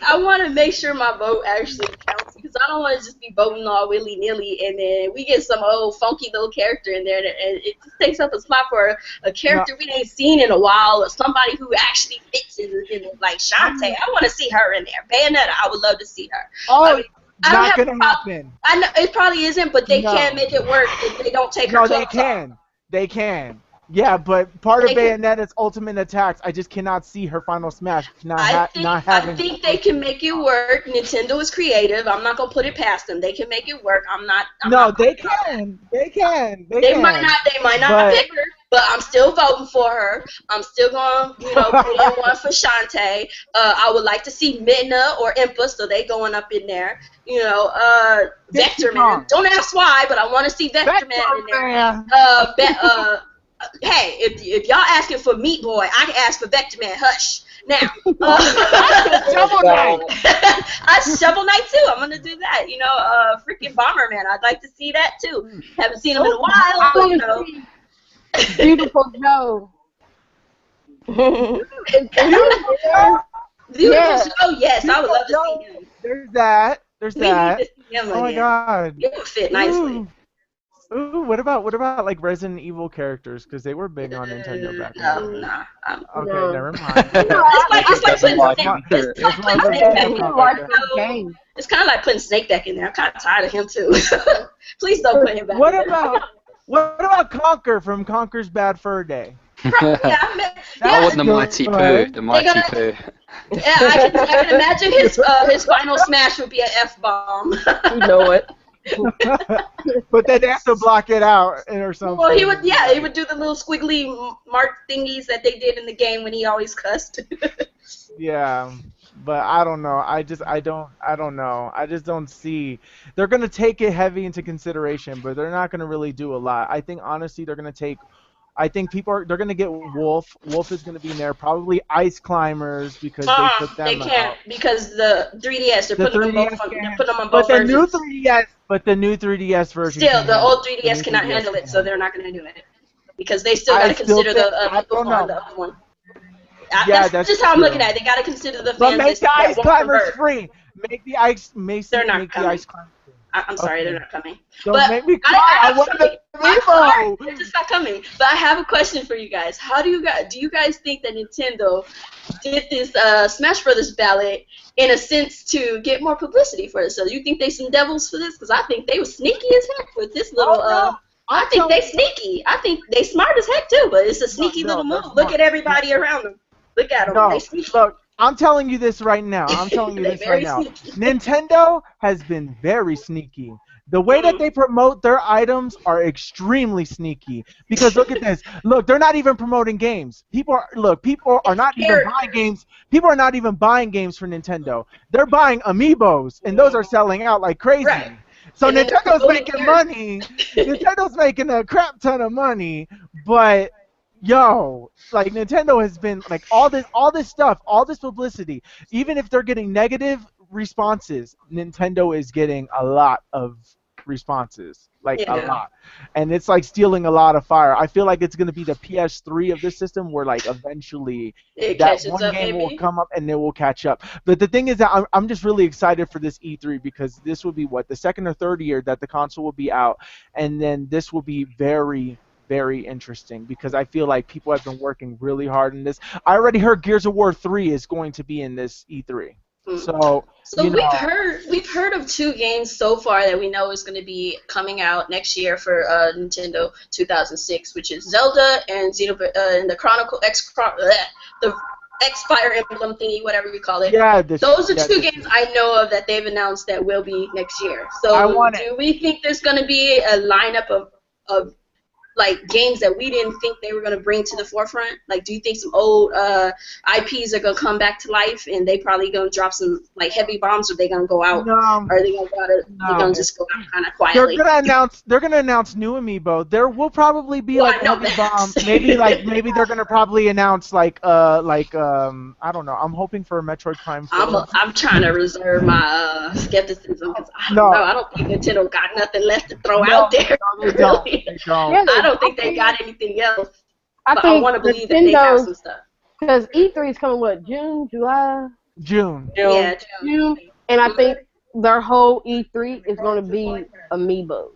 I want to make sure my vote actually counts, because I don't want to just be voting all willy-nilly and then we get some old funky little character in there and it just takes up a spot for a character we ain't seen in a while, or somebody who actually fits in it, like Shantae. I want to see her in there. Bayonetta, I would love to see her. Oh, I mean, not gonna happen. I know it probably isn't, but they can make it work if they don't take her. No, they can. Off. They can. Yeah, but part of Bayonetta's ultimate attacks, I just cannot see her final smash. I think they can make it work. Nintendo is creative. I'm not gonna put it past them. They can make it work. They can. They might not pick her, but I'm still voting for her. I'm still gonna, put in one for Shantae. I would like to see Midna or Impa, so they going up in there. Vector Man. Don't ask why, but I want to see Vector Man in there. Hey, if y'all asking for Meat Boy, I can ask for Vector Man. Hush. Now, Shovel Knight. Shovel Knight too. I'm gonna do that. Freaking Bomberman. I'd like to see that too. Haven't seen him in a while, but Beautiful Joe. Beautiful Joe. Yes, I would love to see him. There's that. Oh my god. It would fit nicely. Ooh, what about like Resident Evil characters? Because they were big on Nintendo back then. Okay, never mind. It's kind of like putting Snake back in there. I'm kind of tired of him too. Please don't put him back. What about Conker from Conker's Bad Fur Day? I want the Mighty Pooh. The Mighty Pooh. Yeah, I can imagine his final smash would be an F-bomb. You know it. But then they have to block it out or something. Well, he would do the little squiggly mark thingies that they did in the game when he always cussed. Yeah, but I don't know. I don't know. I just don't see. They're gonna take it heavy into consideration, but they're not gonna really do a lot. I think honestly, they're gonna take. I think they're gonna get Wolf. Wolf is gonna be in there. Probably Ice Climbers because they put them out. They can't because the 3DS. They're putting them on both versions. But the new 3DS version. Still, the old 3DS cannot handle it, so they're not gonna do it because they still gotta consider the people on the other one. That's just how I'm looking at it. They gotta consider the fans. But make the Ice Climbers free. Make the Ice. They're not coming. The Ice Climbers. I'm sorry, they're not coming. Don't make me cry. I want the Amiibo. They're just not coming. But I have a question for you guys. Do you guys think that Nintendo did this Smash Brothers ballot in a sense to get more publicity for it? So do you think they some devils for this? Because I think they were sneaky as heck with this little. I think they sneaky. I think they smart as heck too. But it's a sneaky little move. Look at everybody around them. Look at them. They sneaky. Look. I'm telling you this right now. Nintendo has been very sneaky. The way that they promote their items are extremely sneaky. Because look at this. Look, they're not even promoting games. People are not even buying games. People are not even buying games for Nintendo. They're buying Amiibos, and those are selling out like crazy. Right. So Nintendo's making money. Nintendo's making a crap ton of money, but Yo, like Nintendo has been like all this stuff, all this publicity. Even if they're getting negative responses, Nintendo is getting a lot of responses, like a Yeah. lot, and it's like stealing a lot of fire. I feel like it's gonna be the PS3 of this system, where like eventually It that catches one up, game will maybe. come up and it will catch up. But the thing is that I'm just really excited for this E3 because this will be what the second or third year that the console will be out, and then this will be very interesting because I feel like people have been working really hard in this. I already heard Gears of War 3 is going to be in this E3. Hmm. So, So we've heard of 2 games so far that we know is going to be coming out next year for Nintendo 2006, which is Zelda and and the the X Fire Emblem thingy, whatever you call it. yeah, Those are 2 games I know of that they've announced that will be next year. I So want it. do we think there's going to be a lineup of like games that we didn't think they were going to bring to the forefront? Like, do you think some old IPs are going to come back to life and they probably going to drop some like heavy bombs, or they going to go out, No, or are they going to they no. going to just go out kind of They're quietly? gonna announce new amiibo. There will probably be Well, like I a know heavy that. bomb. Maybe they're gonna probably announce I don't know. I'm hoping for a Metroid Prime 4. I'm trying to reserve my skepticism because I don't No, know. I don't think Nintendo got nothing left to throw no, out there. no, they don't. Really. They don't. Yeah, I don't think they got anything else. I But I think want to believe that they have some Nintendo's, stuff. because E3 is coming, what, June, July? June. Yeah, June. And I think their whole E3 is going to be amiibo.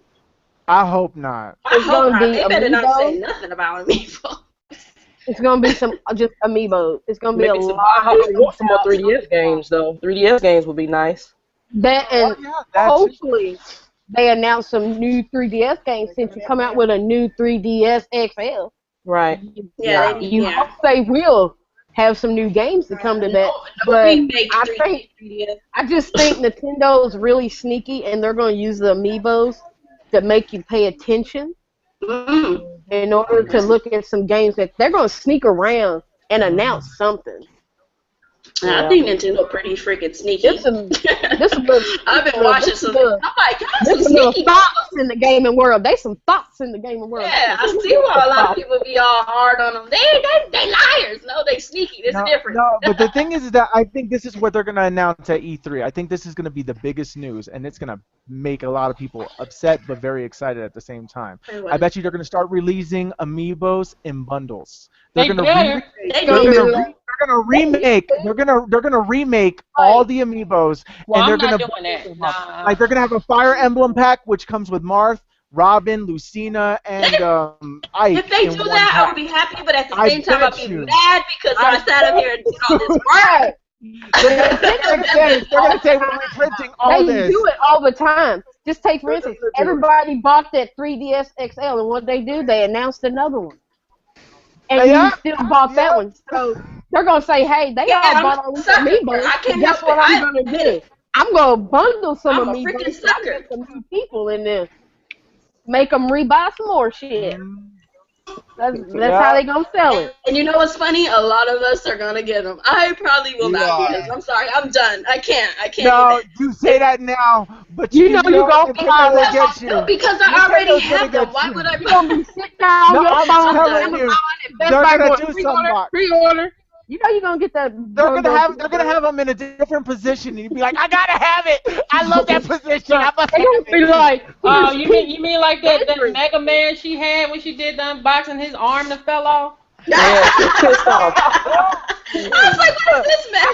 I hope not. I It's hope going to not. be They better not say amiibo. nothing about Amiibo. It's going to be some just amiibo. It's going to be a Maybe some. lot I want some more of 3DS games though. 3DS games would be nice. that, Oh and yeah, that's hopefully they announce some new 3DS games since you come out with a new 3DS XL. Right. Yeah, You hope they will have some new games to come to that. No But remake I think 3DS. I just think Nintendo is really sneaky, and they're going to use the amiibos to make you pay attention in order to look at some games that they're going to sneak around and announce something. I think Nintendo pretty freaking sneaky. This looks. I've been watching some. I'm like, y'all some There's some little sneaky. thoughts in the gaming world. They some thoughts in the gaming world. Yeah, I see why a lot of people be all hard on them. They liars. No, they sneaky. There's a difference. No, but the thing is that I think this is what they're going to announce at E3. I think this is going to be the biggest news, and it's going to make a lot of people upset but very excited at the same time. I bet you they're going to start releasing amiibos in bundles. They're going to remake. They're gonna remake all the amiibos, Well, and they're I'm not gonna doing that. Nah. like they're gonna have a Fire Emblem pack which comes with Marth, Robin, Lucina, and Ike. If they in do one that, I pack. would be happy, but at the I same time, I'd bet be you. mad because I sat up here and did all this work. Right. They're gonna say we're reprinting all They this. do it all the time. Just take for instance, everybody bought that 3DS XL, and what they do, they announced another one, and you still bought that one. So they're gonna say, "Hey, they all bought all these amiibos. I can't Guess help what it. I'm gonna do? I'm gonna bundle some I'm a amiibos, freaking so I sucker. get some new people in there, make them rebuy some more shit. That's how they gonna sell it." And you know what's funny? A lot of us are gonna get them. I probably will not because I'm sorry, I'm done. I can't. No, even. you say that now, but You know you gonna it's gonna get you. Because I already have them. Why would I? You gonna be sitting down on No, your I'm phone, telling Amazon, you, and Best they're Buy gonna going, do some box. pre-order. You know you're gonna get that. They're gonna have them in a different position, and you'd be like, I gotta have it. I love that position. I must They're gonna have be it. like, Oh, you mean like that Mega Man she had when she did the unboxing, his arm that fell off? Yeah, pissed off. I was like, what is this, man?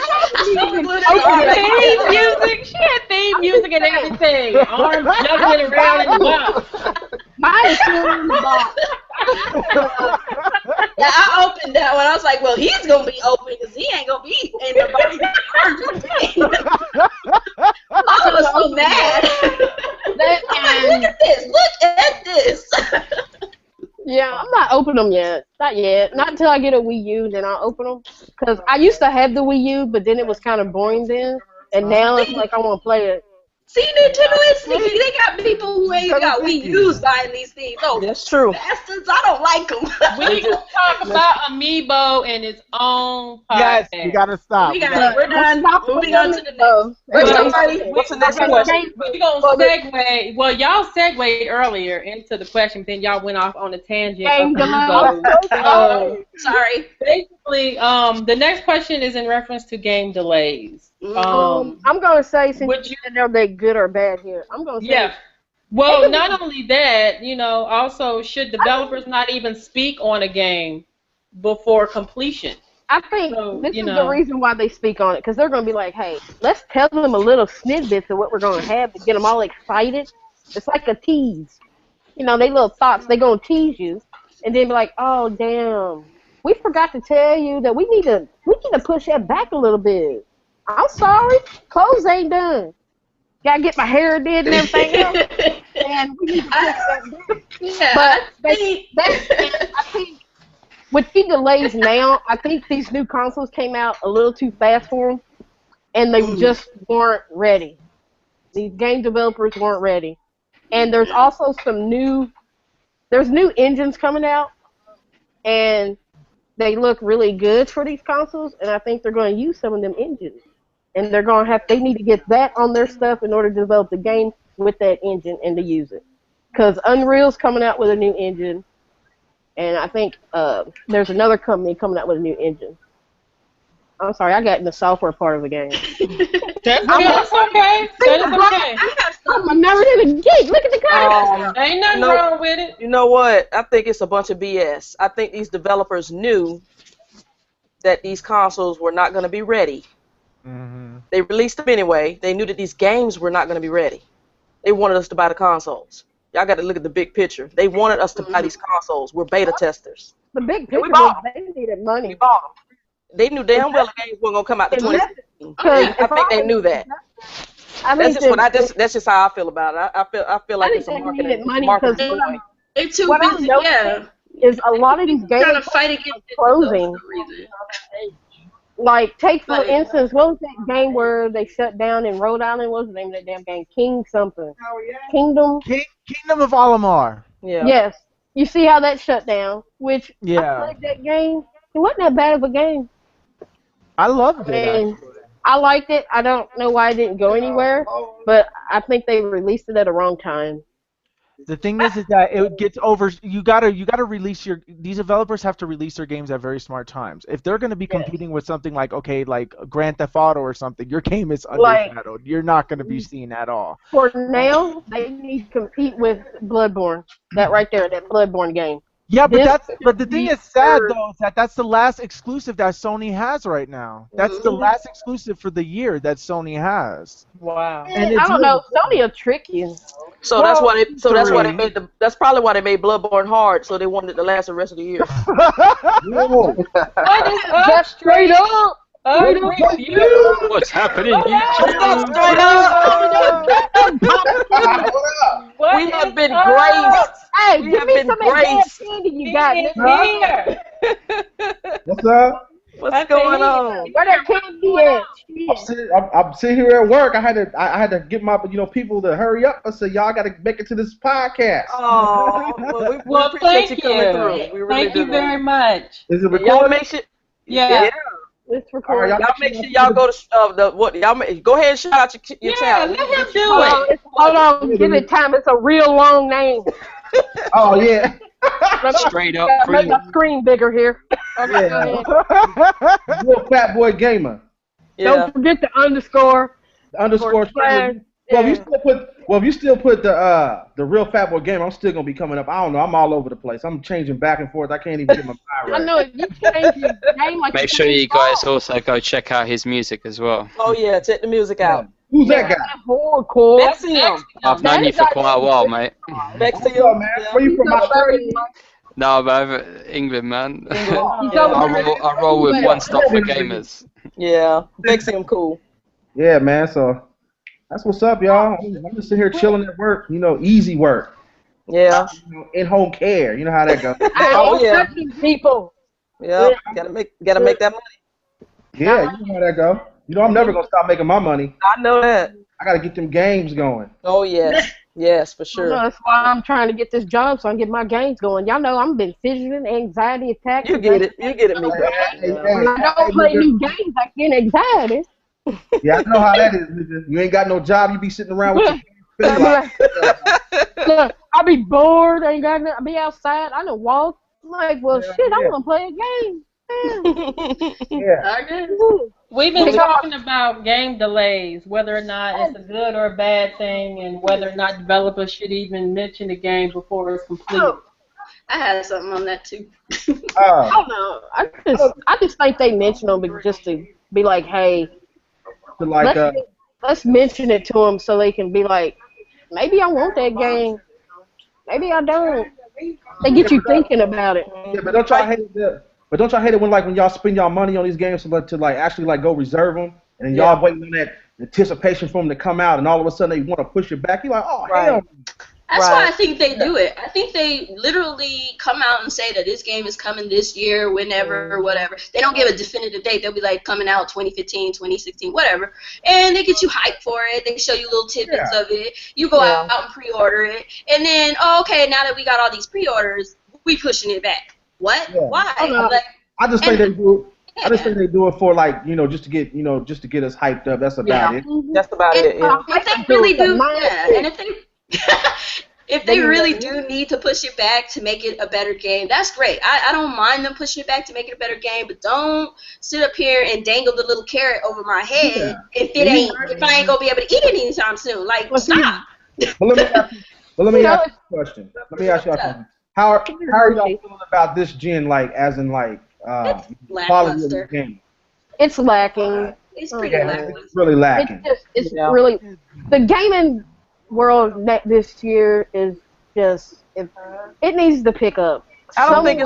Theme music. She had theme music and everything. Arms juggling around in the box. mine is still in the box. Yeah, I opened that one. I was like, well, he's gonna be open because he ain't gonna be in the box. I was so mad. I'm like, look at this. Look at this. Yeah, I'm not opening them yet. Not yet. Not until I get a Wii U, then I'll open them. Because I used to have the Wii U, but then it was kind of boring then. And now it's like I want to play it. See, Nintendo is sneaky. They got people who ain't got Wii U's buying these things. Oh, That's true. bastards! I don't like them. We can talk about Amiibo in its own podcast. Yes, we gotta stop. We're done. Moving on to the next. What's the next question? We're going to segue. Well, y'all segued earlier into the question, then y'all went off on a tangent. Sorry. Basically, the next question is in reference to game delays. I'm going to say, since you didn't know they good or bad here, I'm going to say. Yeah. Well, not only that, also should developers not even speak on a game before completion? I think this is the reason why they speak on it, because they're going to be like, hey, let's tell them a little snippets of what we're going to have to get them all excited. It's like a tease. They little thoughts. They're going to tease you, and then be like, oh, damn, we forgot to tell you that we need to push that back a little bit. I'm sorry, clothes ain't done. Gotta get my hair did and everything else. And we need to push that back. Yeah, But I think with the delays now, I think these new consoles came out a little too fast for them, and they just weren't ready. These game developers weren't ready. And there's also new engines coming out, and they look really good for these consoles, and I think they're going to use some of them engines. And they need to get that on their stuff in order to develop the game with that engine and to use it. Because Unreal's coming out with a new engine, and I think there's another company coming out with a new engine. I'm sorry, I got in the software part of the game. That's okay. I'm a nerd in the geek. Look at the colors. Ain't nothing wrong with it. You know what? I think it's a bunch of BS. I think these developers knew that these consoles were not going to be ready. Mm-hmm. They released them anyway. They knew that these games were not going to be ready. They wanted us to buy the consoles. Y'all got to look at the big picture. They wanted us to buy these consoles. We're beta testers. The big picture was they needed money. We bought them. They knew damn well the games weren't going to come out to 2016. I think they knew that. That's just how I feel about it. I feel like it's a marketing ploy. They're too what busy. Is a lot of these games trying to fight against closing. Like, take for instance, what was that game where they shut down in Rhode Island? What was the name of that damn game? King something. Kingdom of Alamar. Yeah. Yes. You see how that shut down? Which yeah. I played that game. It wasn't that bad of a game. I loved it. And I liked it. I don't know why it didn't go anywhere, but I think they released it at the wrong time. The thing is that it gets over. You gotta release these developers have to release their games at very smart times. If they're gonna be competing with something like Grand Theft Auto or something, your game is undershadowed. You're not gonna be seen at all. For now, they need to compete with Bloodborne. That right there, that Bloodborne game. Yeah, but the thing is sad though is that's the last exclusive that Sony has right now. That's the last exclusive for the year that Sony has. Wow. And I don't know, Sony will trick you. So that's why they made that's probably why they made Bloodborne hard, so they wanted it to last the rest of the year. What is up? Just straight up. What's happening? Straight up. We have been graced. Hey, give me some of that candy you got, nigga. What's up? What's going on? Where that candy at? I'm sitting here at work. I had to get my people to hurry up. I said, y'all got to make it to this podcast. Oh, we appreciate you coming through. We really thank you very much. Is it recorded? Y'all make sure. Yeah. It's recorded. Right, y'all make sure y'all go to go ahead and shout out your channel. Let him do it. Hold on, give it time. It's a real long name. Oh yeah. Straight up. Make my screen bigger here. Okay, go ahead. Real Fatboigamer. Yeah. Don't forget the underscore. The underscore. Well, if you still put the real Fatboy Gamer, I'm still gonna be coming up. I don't know. I'm all over the place. I'm changing back and forth. I can't even get my mind right. I know. You change your name like. Make sure you guys also go check out his music as well. Oh yeah, check the music out. Who's that guy? Hardcore. Vexium. I've known you for quite a while, mate. Vexium, man. Where you from? Australia? No, I'm over England, man. Yeah. I roll with one stop for gamers. Yeah, Vexium cool. Yeah, man. So that's what's up, y'all. I'm just sitting here chilling at work. Easy work. Yeah. In-home care. You know how that goes. Oh yeah. Touching people. Yeah. Gotta make that money. Yeah, you know how that go. You know, I'm never gonna stop making my money. I know that. I gotta get them games going. Oh yes, yes, for I sure. know, that's why I'm trying to get this job so I can get my games going. Y'all know I'm been fidgeting, anxiety attacks. You get it, Mika. When I don't play new games, I get anxiety. Yeah, I know how that is, nigga. You ain't got no job, you be sitting around with your Look, I be bored, ain't got nothing. I be outside, I done walk. I'm like, well, shit, I want to play a game. Yeah. We've been talking about game delays, whether or not it's a good or a bad thing, and whether or not developers should even mention the game before it's complete. Oh, I had something on that too. I don't know. I just think they mention them just to be like, hey, let's mention it to them so they can be like, maybe I want that game, maybe I don't. They get you thinking about it. Yeah, but don't y'all hate it? But don't y'all hate it when y'all spend y'all money on these games to actually go reserve them, and then y'all waiting on that anticipation for them to come out, and all of a sudden they want to push it back? You're like, oh hell. That's why I think they do it. I think they literally come out and say that this game is coming this year, whenever, or whatever. They don't give a definitive date. They'll be like coming out 2015, 2016, whatever. And they get you hyped for it. They show you little tidbits of it. You go out and pre-order it. And then, okay, now that we got all these pre-orders, we pushing it back. What? Yeah. Why? I just think they do. I just think they do it for just to get us hyped up. That's about it. That's about it. Yeah. If they really do, and if they really do need to push it back to make it a better game, that's great. I don't mind them pushing it back to make it a better game, but don't sit up here and dangle the little carrot over my head if I ain't gonna be able to eat it anytime soon. Like, stop. But let me ask you a question. How are y'all feeling about this gen? As in quality of the game. It's lacking. It's pretty lacking. It's really lacking. It's really the gaming world this year is just it needs to pick up. I don't think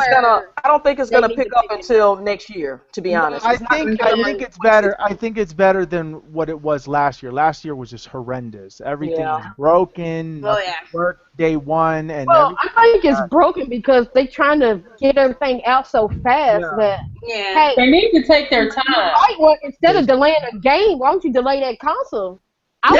it's gonna pick up until next year, to be honest. I think it's better. I think it's better than what it was last year. Last year was just horrendous. Everything was broken. Worked day one, and I think it's broken because they're trying to get everything out so fast that hey, they need to take their time. Right, well, instead of delaying a game, why don't you delay that console? My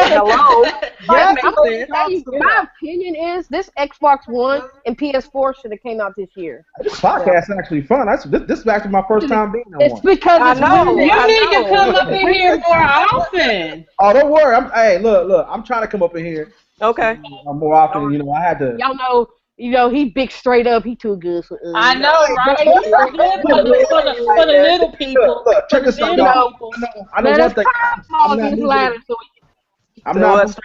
opinion is this Xbox One and PS4 should have came out this year. This podcast is actually fun. This is actually my first time being on one. It's because I know. You need to come up in here more often. Oh, don't worry. Hey, look. I'm trying to come up in here. Okay. More often. I had to. Y'all know, he big straight up. He too good for us. I know, right? For the little people. Look, check this out, y'all. I know one thing. I'm not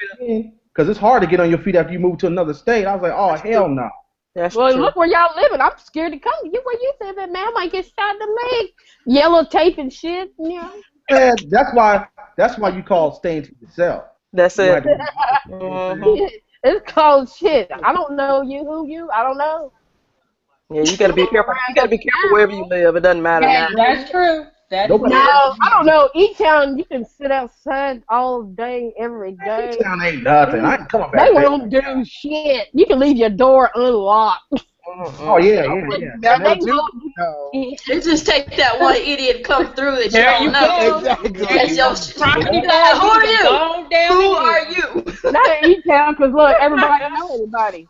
because it's hard to get on your feet after you move to another state. I was like, oh, hell no. Well, look where y'all living. I'm scared to come. Where you live at, man? I might get shot in the leg. Yellow tape and shit. Yeah. Man, that's why you call staying to yourself. That's it. It's called shit. I don't know you. I don't know. Yeah, you gotta be careful. You gotta be careful wherever you live. It doesn't matter now. That's true. No, I don't know. E-Town, you can sit outside all day, every day. E-Town ain't nothing. I ain't coming back. They won't do shit. You can leave your door unlocked. Oh, yeah. It just take that one idiot come through that you don't know. Exactly. Who are you? Who are you? Not E-Town, because look, everybody knows everybody.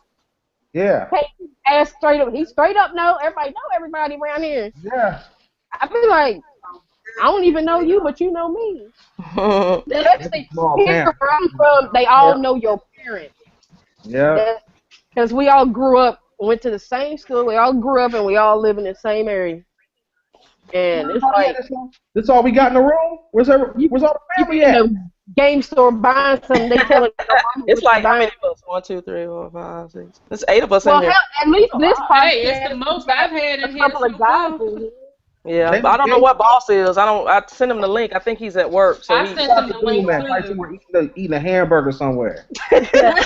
Yeah. Hey, ass straight up. He straight up know. Everybody know everybody around here. Yeah. I feel like, I don't even know you, but you know me. Actually, here where I'm from, they all know your parents. Yeah. Because we all grew up, went to the same school, we all grew up, and we all live in the same area. And it's like... That's all we got in the room? Where's all the family at? In the game store buying something, they tell it. It's like, how many of us? 1, 2, 3, 4, 5, 6. There's 8 of us in here. At least this podcast. Hey, it's the most I've had in here so far. Yeah, but I don't know what boss is. I sent him the link. I think he's at work. So I sent him the link too. Eating a hamburger somewhere. That's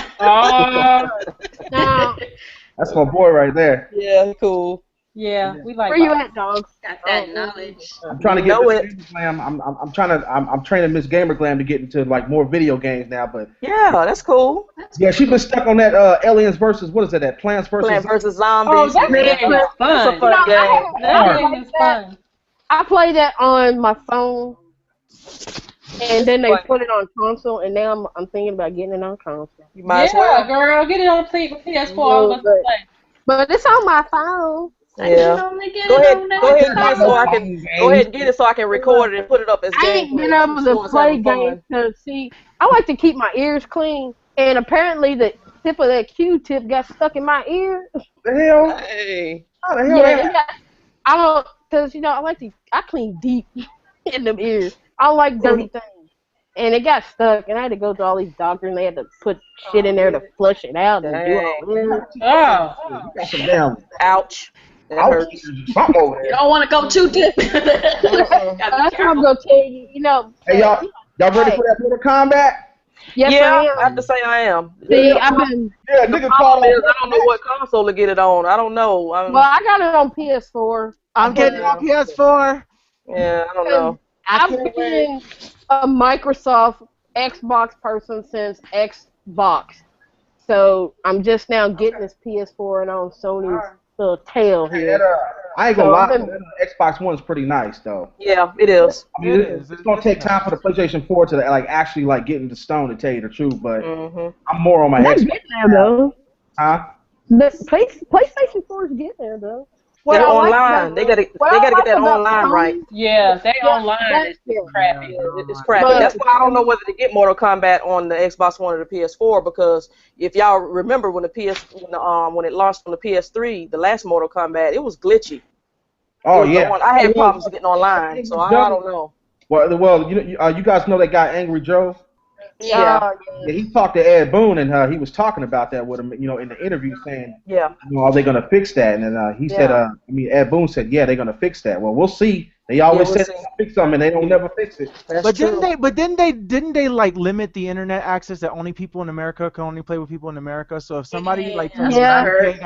my boy right there. Yeah, cool. Yeah, we like. Where you at, dog? Got that knowledge. I'm trying to get Miss Gamer Glam. I'm training Miss Gamer Glam to get into more video games now. But yeah, that's cool. Yeah, she's been stuck on that Aliens versus that Plants versus Zombies. Oh, that game is fun. That's a fun game. That game is fun. I play that on my phone. And then they put it on console, and now I'm thinking about getting it on console. You might as well. Girl, get it on PS4. All of us but, play. but it's on my phone. Yeah. Go ahead and get it so I can record it and put it up as I ain't been able to play games because see, I like to keep my ears clean, and apparently the tip of that Q-tip got stuck in my ear. The hell? Hey. How the hell? Yeah, I don't, cause I clean deep in them ears. I don't like dirty things, and it got stuck, and I had to go to all these doctors, and they had to put shit in there to flush it out and do all that. Damn. Ouch. That hurts. You don't want to go too deep. That's what I'm gonna tell you. Hey y'all ready for that Mortal Kombat? Yes, I have to say I am. See, I've been. Yeah, nigga called I don't know what console to get it on. I don't know. Well, I got it on PS4. I'm getting it on PS4. Yeah, I don't know. I've been a Microsoft Xbox person since Xbox, so I'm just now getting this PS4 and on Sony's little tail here. I ain't gonna lie, Xbox One is pretty nice though. Yeah, it is. I mean, it's gonna take time for the PlayStation 4 to actually get into stone, to tell you the truth. But I'm more on my Xbox. Getting there though. Huh? The PlayStation 4 is getting there though. They're online. They gotta get that online right. Yeah, they online. It's crappy. It's crappy. That's why I don't know whether to get Mortal Kombat on the Xbox One or the PS4, because if y'all remember when when it launched on the PS3, the last Mortal Kombat, it was glitchy. Oh yeah. I had problems getting online, so I don't know. Well, you guys know that guy Angry Joe. Yeah. He talked to Ed Boon, and he was talking about that with him, in the interview, saying, are they gonna fix that? And then he said, Ed Boon said, yeah, they're gonna fix that. Well, we'll see. They always say they're gonna fix something, and they don't never fix it. But didn't they limit the internet access that only people in America can only play with people in America? So if somebody you can, and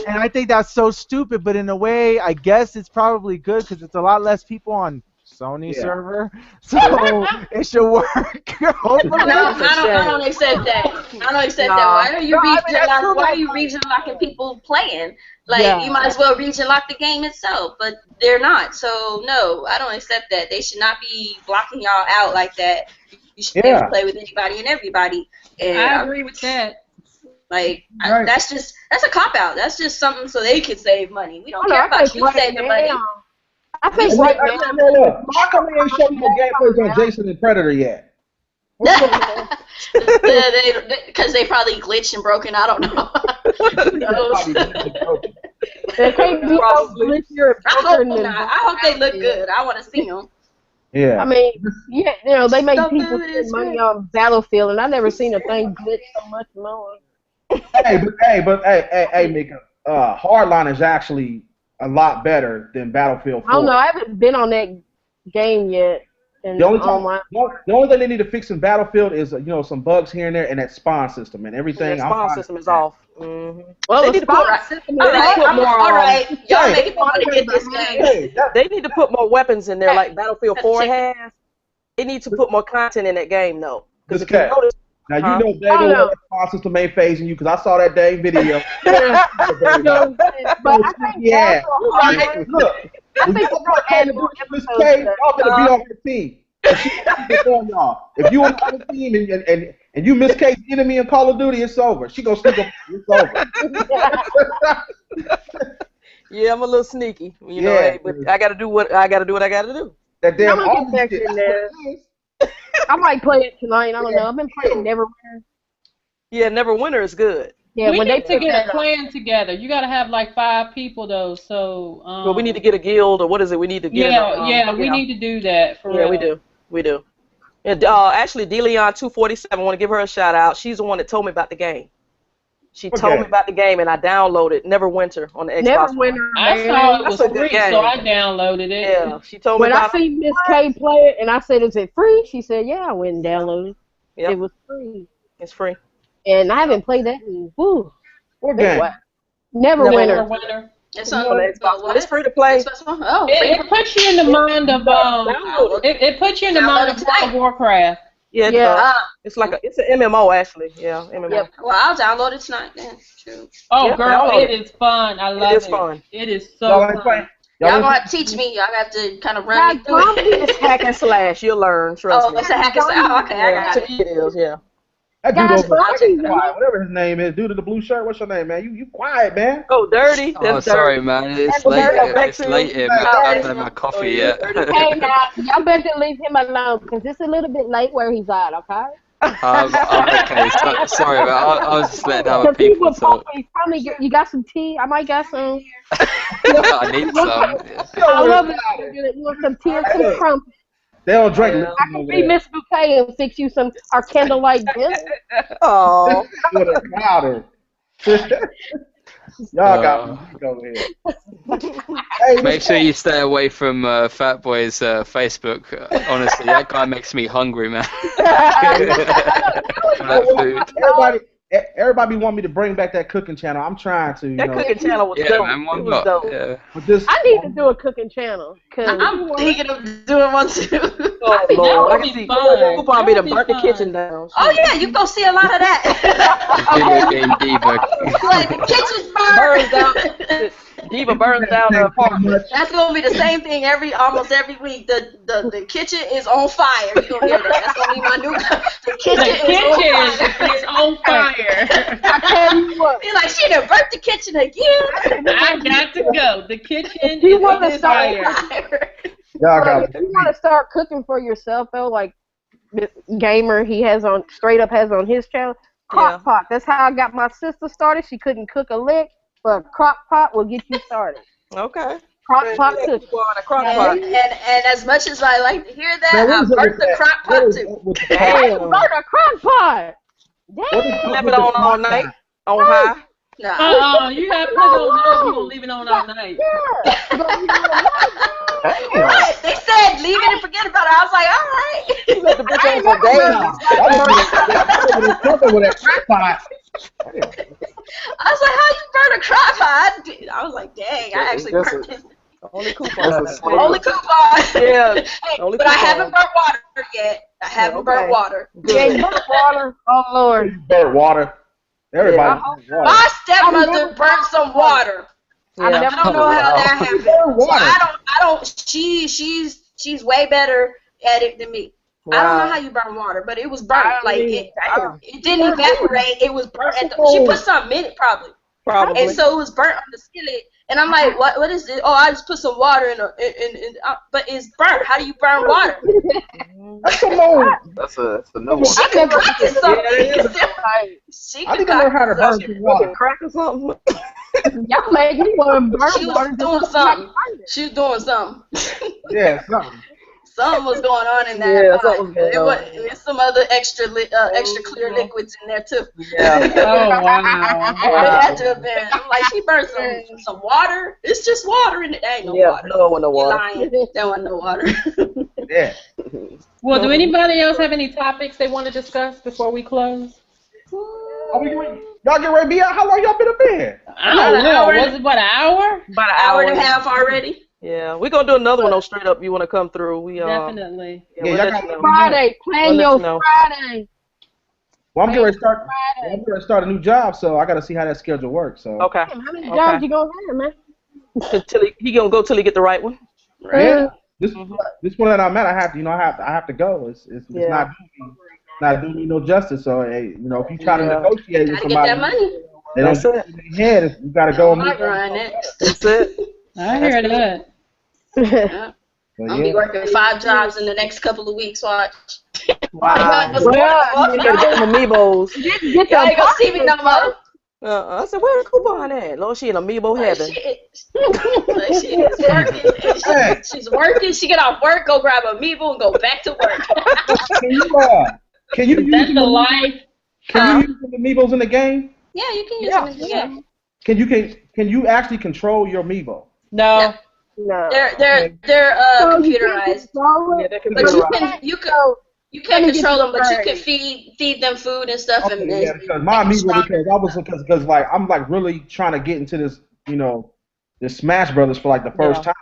I think that's so stupid. But in a way, I guess it's probably good because it's a lot less people on Sony server, so it should work. I don't accept that. I don't accept that. Why are you region locking people playing? You might as well region lock the game itself, but they're not. So no, I don't accept that. They should not be blocking y'all out like that. You should be able to play with anybody and everybody. And I agree with that. That's a cop out. That's just something so they can save money. We don't care about you saving money. I think how come they ain't showing you the gameplays on Jason and Predator yet? Because they probably glitched and broken. I don't know. I hope they look good. I want to see them. Yeah. I mean, they make people spend money on Battlefield, and I've never seen a thing glitch so much more. Hey, Mika. Hardline is actually a lot better than Battlefield 4. I don't know. I haven't been on that game yet. The only thing they need to fix in Battlefield is some bugs here and there, and that spawn system and everything. The spawn system is off. Mm-hmm. Well, they need to put all right. Y'all making me want to get this game. They need to put more weapons in there, like Battlefield 4 has. They need to put more content in that game, though. Because if you notice. Now, David, the spawn system ain't phasing you, because I saw that dang video. But I think look. I think Miss K, y'all better be on her team. If you on the team and you Miss K's enemy in Call of Duty, it's over. She gonna sneak up. It's over. Yeah, I'm a little sneaky. But I gotta do what I gotta do. That damn I might play it tonight. I don't know. I've been playing Neverwinter. Yeah, Neverwinter is good. Yeah, we need to get a plan together. You got to have 5 people though. So. Well, we need to get a guild, or what is it? We need to get. We need to do that. For real. We do. And actually, DeLeon247, I want to give her a shout out. She's the one that told me about the game. She told me about the game, and I downloaded Neverwinter on the Xbox. Neverwinter. I saw it was free, so I downloaded it. Yeah, she told me about it. When I seen Miss K play it, and I said, "Is it free?" She said, "Yeah." I went and downloaded it. Yep. It was free. It's free. And I haven't played that in what game? Neverwinter. It's on the Xbox. It's free to play. It puts you in the mind of it puts you in the mind of World of Warcraft. Yeah. It's it's an MMO actually. Yeah, MMO. Yep. Well, I'll download it tonight then. True. Oh, girl, it is fun. I love it. It is fun. It is so fun. Y'all gonna have to teach me. Y'all have to kind of run me through it. It's hack and slash. You'll learn. Trust me. It's a hack and slash. Oh, okay, I got it. It is, yeah. That dude Guys, over Bobby's quiet, whatever his name is, dude in the blue shirt. What's your name, man? You quiet, man. Oh, dirty. Oh, That's sorry, dirty. man. It's That's late. dirty. It's late here, man. I haven't had my coffee yet. Hey, now, y'all better leave him alone because it's a little bit late where he's at, okay? Okay. Sorry, man. I was just letting other So people talk. probably you got some tea? I might got some. I need some. I love it. You want some tea and some crumpets? They don't drink. I can be Miss Bouquet and fix you our candlelight dinner. Oh. With a powder. Y'all got me over here. Hey, Make sure you stay away from Fatboy's Facebook. Honestly, that guy makes me hungry, man. Everybody want me to bring back that cooking channel. I'm trying to. That cooking channel was dope. Man, why It was not? dope. Yeah. I need to do a cooking channel. I'm thinking of doing one too. Oh, That Lord. I would can be see fun. Coupon be to That would burn be the fun. kitchen down. Oh yeah, you go see a lot of that. Video game diva. Like the kitchen's Burns burned. down. Diva burns down the apartment. That's gonna be the same thing almost every week. The kitchen is on fire. You gonna hear that? That's gonna be my new. The kitchen Is on fire. I tell you what. He's like, she done burnt the kitchen again. I got to go. The kitchen You is wanna on start fire. Y'all got If you want to start cooking for yourself though, like this gamer he has on his channel, crock pot. That's how I got my sister started. She couldn't cook a lick, but a crock pot will get you started. Okay. Crock pot cooking. And as much as I like to hear that, I burnt the crock pot too. Damn. Burn a crock pot. Damn. Left it on all night. On high. Nah. You have to put it on low. You gonna leave it on all night. What? They said leave it and forget about it. I was like, all right. You let the bitch on for days. I was like, how you burn a crock pot? I was like, dang, I actually burnt it. Only coupon. Only coupon. Yeah. Hey, Only but I coupon. haven't burnt water yet. I haven't burnt water. Yeah, you burnt water. Oh Lord. burnt water. Everybody burnt water. My stepmother burnt some water. I don't know how that happened. So I don't. She's way better at it than me. Wow. I don't know how you burn water, but it was burnt. Like it didn't evaporate. It was burnt. She put something in it probably. And so it was burnt on the skillet. And I'm like, what is this? Oh, I just put some water in but it's burnt. How do you burn water? Come on. That's a no one. She could practice something. I need to learn how to burn some water. Crack or something. Y'all make me want to burn She water. was doing something. She was doing something. Yeah, something. Something was going on in that. Yeah, something was going on. There's some other extra clear liquids in there too. Yeah. Oh wow. It had to have been. I'm like, she burned some water. It's just water in it. There ain't no water. No, it wasn't no water. Lying. There wasn't no water. Yeah. Well, do anybody else have any topics they want to discuss before we close? Y'all get ready to be out? How long y'all been up there? I don't know. Was it about an hour? About an hour and a half already. Yeah, we're gonna do another one on Straight Up. You want to come through? We Definitely. We'll let you know. Friday, plan We'll your let you know. Friday. Well, I'm getting ready to start a new job, so I got to see how that schedule works. So. Okay. How many jobs you gonna have, man? Till he gonna go till he get the right one. Yeah. This one that I'm at, I have to go. It's not doing me no justice. So hey, if you try to negotiate with Gotta somebody, get that money. they don't shoot you in the head. You got to go and move. That's it. I hear that. Yeah. I'll be working 5 jobs in the next couple of weeks. Watch. Wow. You gotta get them amiibos. Y'all ain't gonna see me no more. I said, where's Coupon at? Lord, she in amiibo heaven. She's working. She get off work, go grab amiibo, and go back to work. Can you use That's the life. Can you use the amiibos in the game? Yeah, you can use them in the game. Can you actually control your amiibo? No. No. They're computerized. Yeah, they're But computerized. you can't control them, but you can feed them food and stuff. Okay, yeah, because my amiibo because like I'm like really trying to get into this this Smash Brothers for like the first time.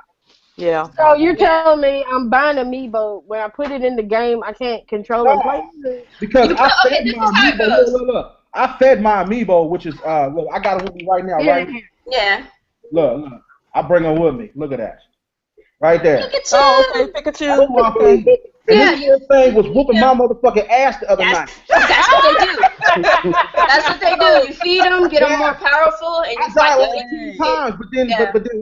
Yeah. So you're telling me I'm buying amiibo when I put it in the game I can't control and play? Because I fed my amiibo. Look. I fed my amiibo, which is look, I got it with me right now, right? Yeah. Look. I bring them with me. Look at that. Right there. Look at you. Oh, okay, Pikachu. That's my baby. And Yeah, this little thing was whooping my motherfucking ass the other night. That's what they do. That's what they do. You feed them, get them more powerful, and you I fight died them. like 2 times, but then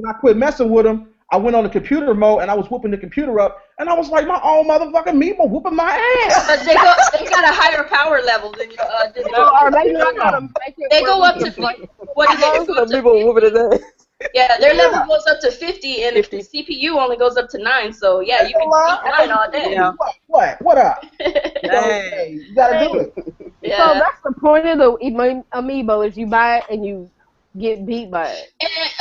when I quit messing with them, I went on the computer mode and I was whooping the computer up, and I was like, my own motherfucking Meeple whooping my ass. But they got a higher power level than you. Or maybe not gonna make it. They go up to what is it? People whooping his ass. Yeah, their level goes up to 50, and 50. The CPU only goes up to 9. So yeah, you can beat 9 all day. Yeah. What up? Hey, you gotta do it. Yeah. So that's the point of the amiibo is you buy it and you get beat by it.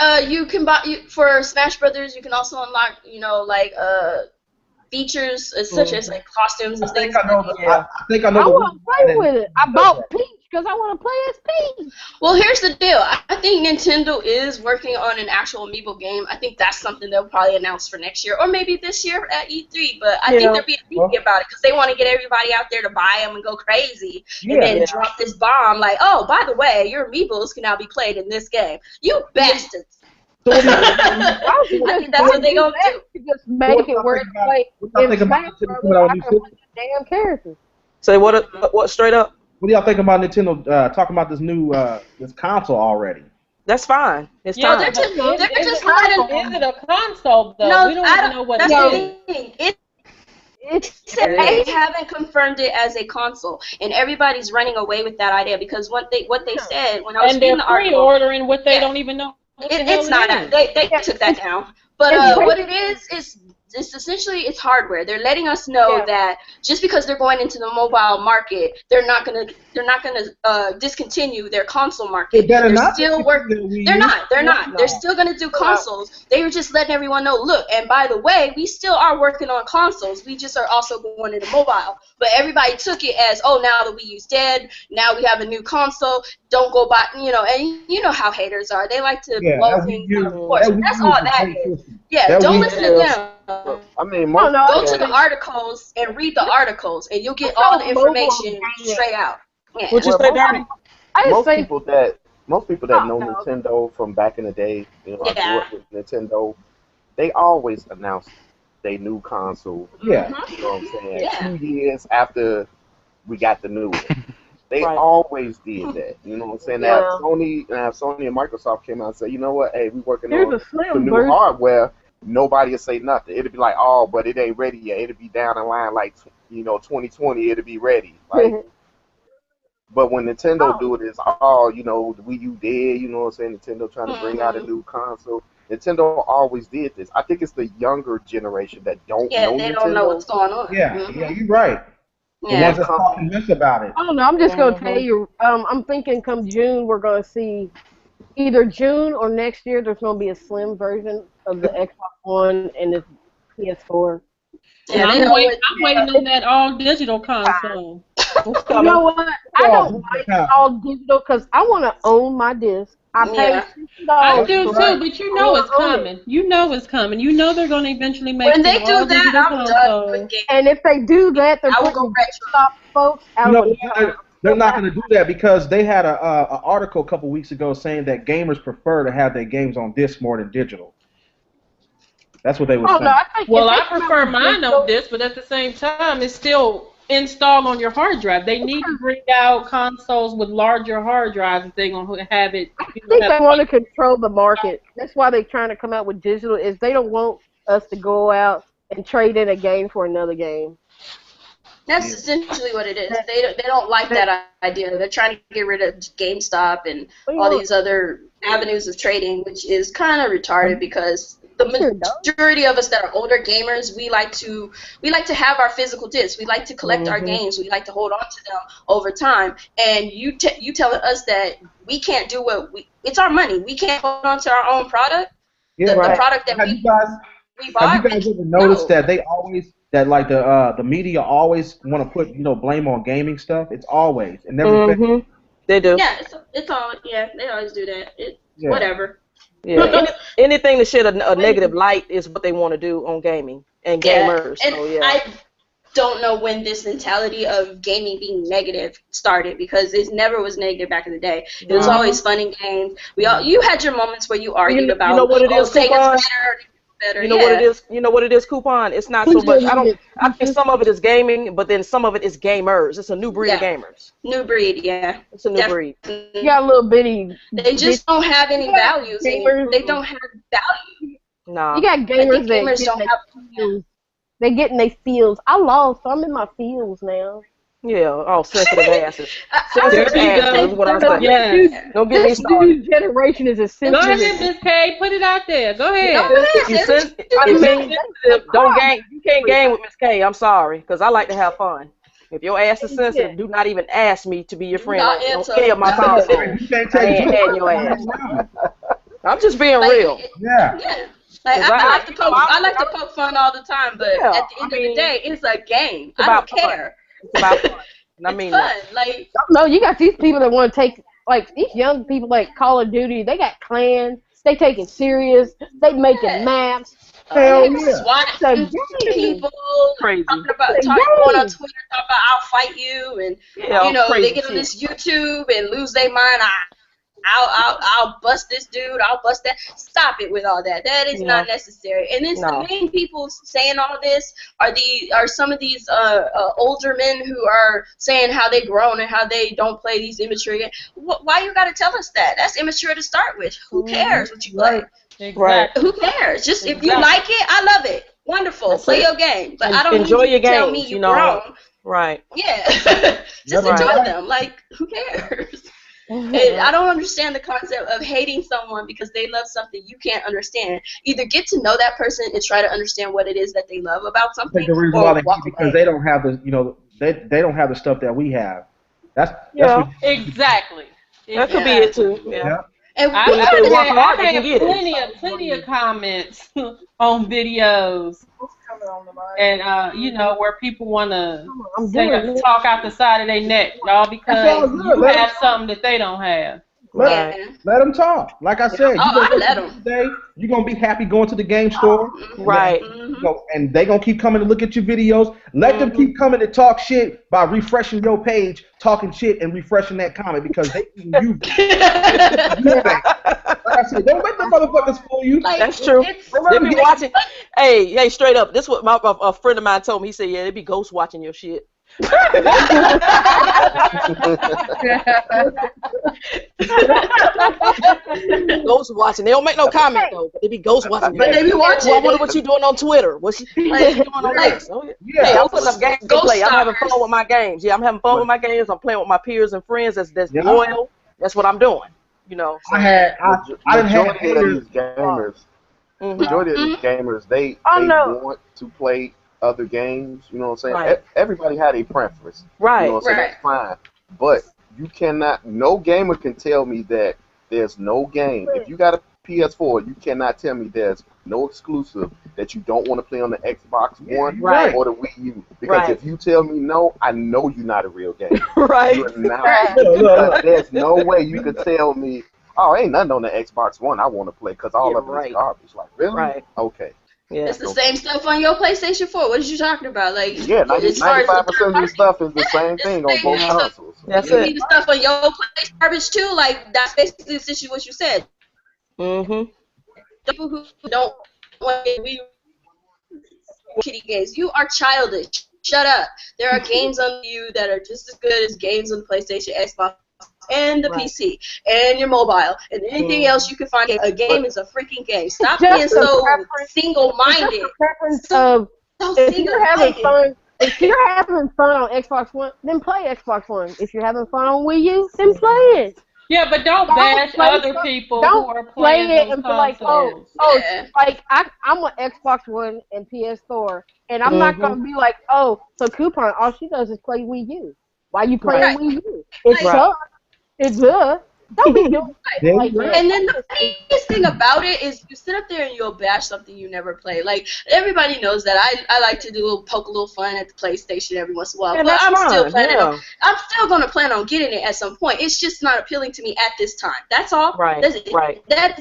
And you can buy for Smash Brothers. You can also unlock, features such as like costumes and things. I think I know. I want to play with it. I bought Peach because I want to play as Peach. Well, here's the deal. I think Nintendo is working on an actual amiibo game. I think that's something they'll probably announce for next year or maybe this year at E3. But I think they're being sneaky about it because they want to get everybody out there to buy them and go crazy and then drop this bomb like, oh, by the way, your amiibos can now be played in this game. You bastards. So I think that's what they gonna do. Just make it where it's like in Smash Brothers, I can play the damn characters. Say what straight up? What do y'all think about Nintendo talking about this new this console already? That's fine. It's Yeah, time. They're just Is it a console though? No, we don't even know what that's it the is. thing. They haven't confirmed it as a console, and everybody's running away with that idea because what they said when I was reading the article, pre-ordering what they don't even know. It's not that. They took that down. But what it is it's essentially it's hardware. They're letting us know that just because they're going into the mobile market, they're not gonna discontinue their console market. They're still working. They're not. They're still gonna do consoles. They were just letting everyone know. Look, and by the way, we still are working on consoles. We just are also going into mobile. But everybody took it as, oh, now the Wii U's dead. Now we have a new console. Don't go buy, and you know how haters are. They like to blow things out of proportion. That's all that is. Yeah, don't listen to them. I mean, go to the articles and read the articles, and you'll get all the information straight out. Yeah. Would you say, Darby? Most people that know Nintendo from back in the day, I grew up with Nintendo, they always announce their new console. Yeah. You know what I'm saying? Yeah. 2 years after we got the new one. They always did that. You know what I'm saying? Now Sony and Microsoft came out and said, you know what? Hey, we working on some new hardware. Nobody will say nothing. It'll be like, oh, but it ain't ready yet. It'll be down the line like 2020. It'll be ready. Like, but when Nintendo do it, it's the Wii U dead. You know what I'm saying? Nintendo trying to bring out a new console. Nintendo always did this. I think it's the younger generation that don't know Nintendo. Yeah, they don't know what's going on. Yeah, you're right. The ones that talking mess about it. I don't know. I'm just gonna tell you. I'm thinking come June we're gonna see either June or next year. There's gonna be a slim version of the Xbox One and the PS4. Yeah, I'm waiting on that all digital console. You know what? I don't like all digital because I want to own my disc. I pay $60. I do too, but you know it's coming. You know it's coming. You know they're going to eventually make when they do that, I'm done with games. And if they do that, they're going to stop folks out of the They're not going to do that because they had an article a couple weeks ago saying that gamers prefer to have their games on disc more than digital. That's what they were saying. No, I prefer mine on disc, but at the same time, it's still installed on your hard drive. They need to bring out consoles with larger hard drives if they're going to have it. I think they want to control the market. That's why they're trying to come out with digital, is they don't want us to go out and trade in a game for another game. That's essentially what it is. They don't like that idea. They're trying to get rid of GameStop and all these other avenues of trading, which is kind of retarded because the majority of us that are older gamers, we like to have our physical discs. We like to collect our games. We like to hold on to them over time. And you telling us that we can't do it's our money. We can't hold on to our own product. Yeah, the product that we bought. Have you guys ever noticed that they always the media always want to put blame on gaming stuff? It's always and never. They do. Yeah, it's all. Yeah, they always do that. Whatever. Yeah, anything that shed a negative light is what they want to do on gaming and gamers. And so, yeah. don't know when this mentality of gaming being negative started, because it never was negative back in the day. It was always fun and games. You had your moments where you argued about, you know what it is, Sega's Coupon? better. You know what it is? You know what it is, Coupon? It's not so much. I think some of it is gaming, but then some of it is gamers. It's a new breed of gamers. New breed, yeah. It's a new breed. You got a little bitty. They just don't have any values. They don't have value. No. You got gamers that gamers don't have feels. They get in their feels. I lost, so I'm in my feels now. Yeah, all sensitive asses. Sensitive asses is what I say. Yeah. Don't get me started. This generation is a sensitive. Go ahead, Miss K. Put it out there. Go ahead. You sensitive. Don't game. You can't game with Miss K. I'm sorry, because I like to have fun. If your ass is sensitive, do not even ask me to be your friend. Don't pay up my phone. I ain't had your ass. I'm just being real. Yeah. Like, I like to poke fun all the time, but at the end of the day, it's a game. I don't care. It's about fun. I mean, it's fun. Like, no, you got these people that want to take, like, these young people, like Call of Duty, they got clans, they take it serious, they making maps. Hell yeah. SWAT people crazy. Going on Twitter, talking about I'll fight you, and they get on this YouTube and lose their mind. I'll bust this dude. I'll bust that. Stop it with all that. That is not necessary. And then the main people saying all this are some of these older men who are saying how they grown and how they don't play these immature games. Why you got to tell us that? That's immature to start with. Who cares what you play? Exactly. Who cares? Just if you like it, I love it. Wonderful. Play your game. But I don't enjoy need you your to tell games, me you're grown. Right. Yeah. Just enjoy them. Like, who cares? And I don't understand the concept of hating someone because they love something you can't understand. Either get to know that person and try to understand what it is that they love about something. I think the reason why because they don't have the they don't have the stuff that we have. That's exactly. That could be it too. Yeah. And I had plenty of comments on videos, and where people want to talk out the side of their neck, y'all, because you have something that they don't have. Let them talk. Like I said, you're going to be happy going to the game store. Right. And they're going to keep coming to look at your videos. Let them keep coming to talk shit by refreshing your page, talking shit, and refreshing that comment because they can use it. Like I said, don't let the motherfuckers fool you. That's true. They be watching. Hey, straight up. This is what a friend of mine told me. He said, yeah, they be ghost watching your shit. Ghost watching. They don't make no comment though, but they be ghost watching. But they be watching. I wonder what you doing on Twitter. What's you doing on this? Hey, I'm putting up games to play. I'm having fun with my games. Yeah, I'm having fun with my games. I'm playing with my peers and friends. That's loyal. That's what I'm doing. So. Majority of these gamers, they want to play other games, you know what I'm saying? Right. Everybody had a preference. Right. You know what I'm saying? That's fine. But you cannot, no gamer can tell me that there's no game. If you got a PS4, you cannot tell me there's no exclusive that you don't want to play on the Xbox One or the Wii U. Because if you tell me no, I know you're not a real gamer. Right. You're not. There's no way you could tell me, oh, ain't nothing on the Xbox One I want to play because all of it is garbage. Like, really? Right. Okay. Yeah. It's the same stuff on your PlayStation 4. What are you talking about? Like, 95% of the stuff is the same thing on both consoles. That's you it. need the stuff on your PlayStation garbage too. Like, that's basically essentially what you said. People who don't want to kitty games, you are childish. Shut up. There are games on you that are just as good as games on the PlayStation, Xbox, and the PC, and your mobile, and anything else you can find. A game is a freaking game. Stop being so single-minded. If you're having fun on Xbox One, then play Xbox One. If you're having fun on Wii U, then play it. Yeah, but don't bash other people who are playing it those and be like, like I'm an Xbox One and PS4, and I'm not gonna be like, so Coupon, all she does is play Wii U. Why you playing Wii U? It sucks. It's good. Don't be doing that like that. And then the funniest thing about it is you sit up there and you'll bash something you never play. Like, everybody knows that I like to poke a little fun at the PlayStation every once in a while. Yeah, but I'm still planning on, I'm still gonna plan on getting it at some point. It's just not appealing to me at this time. That's all. Right. That's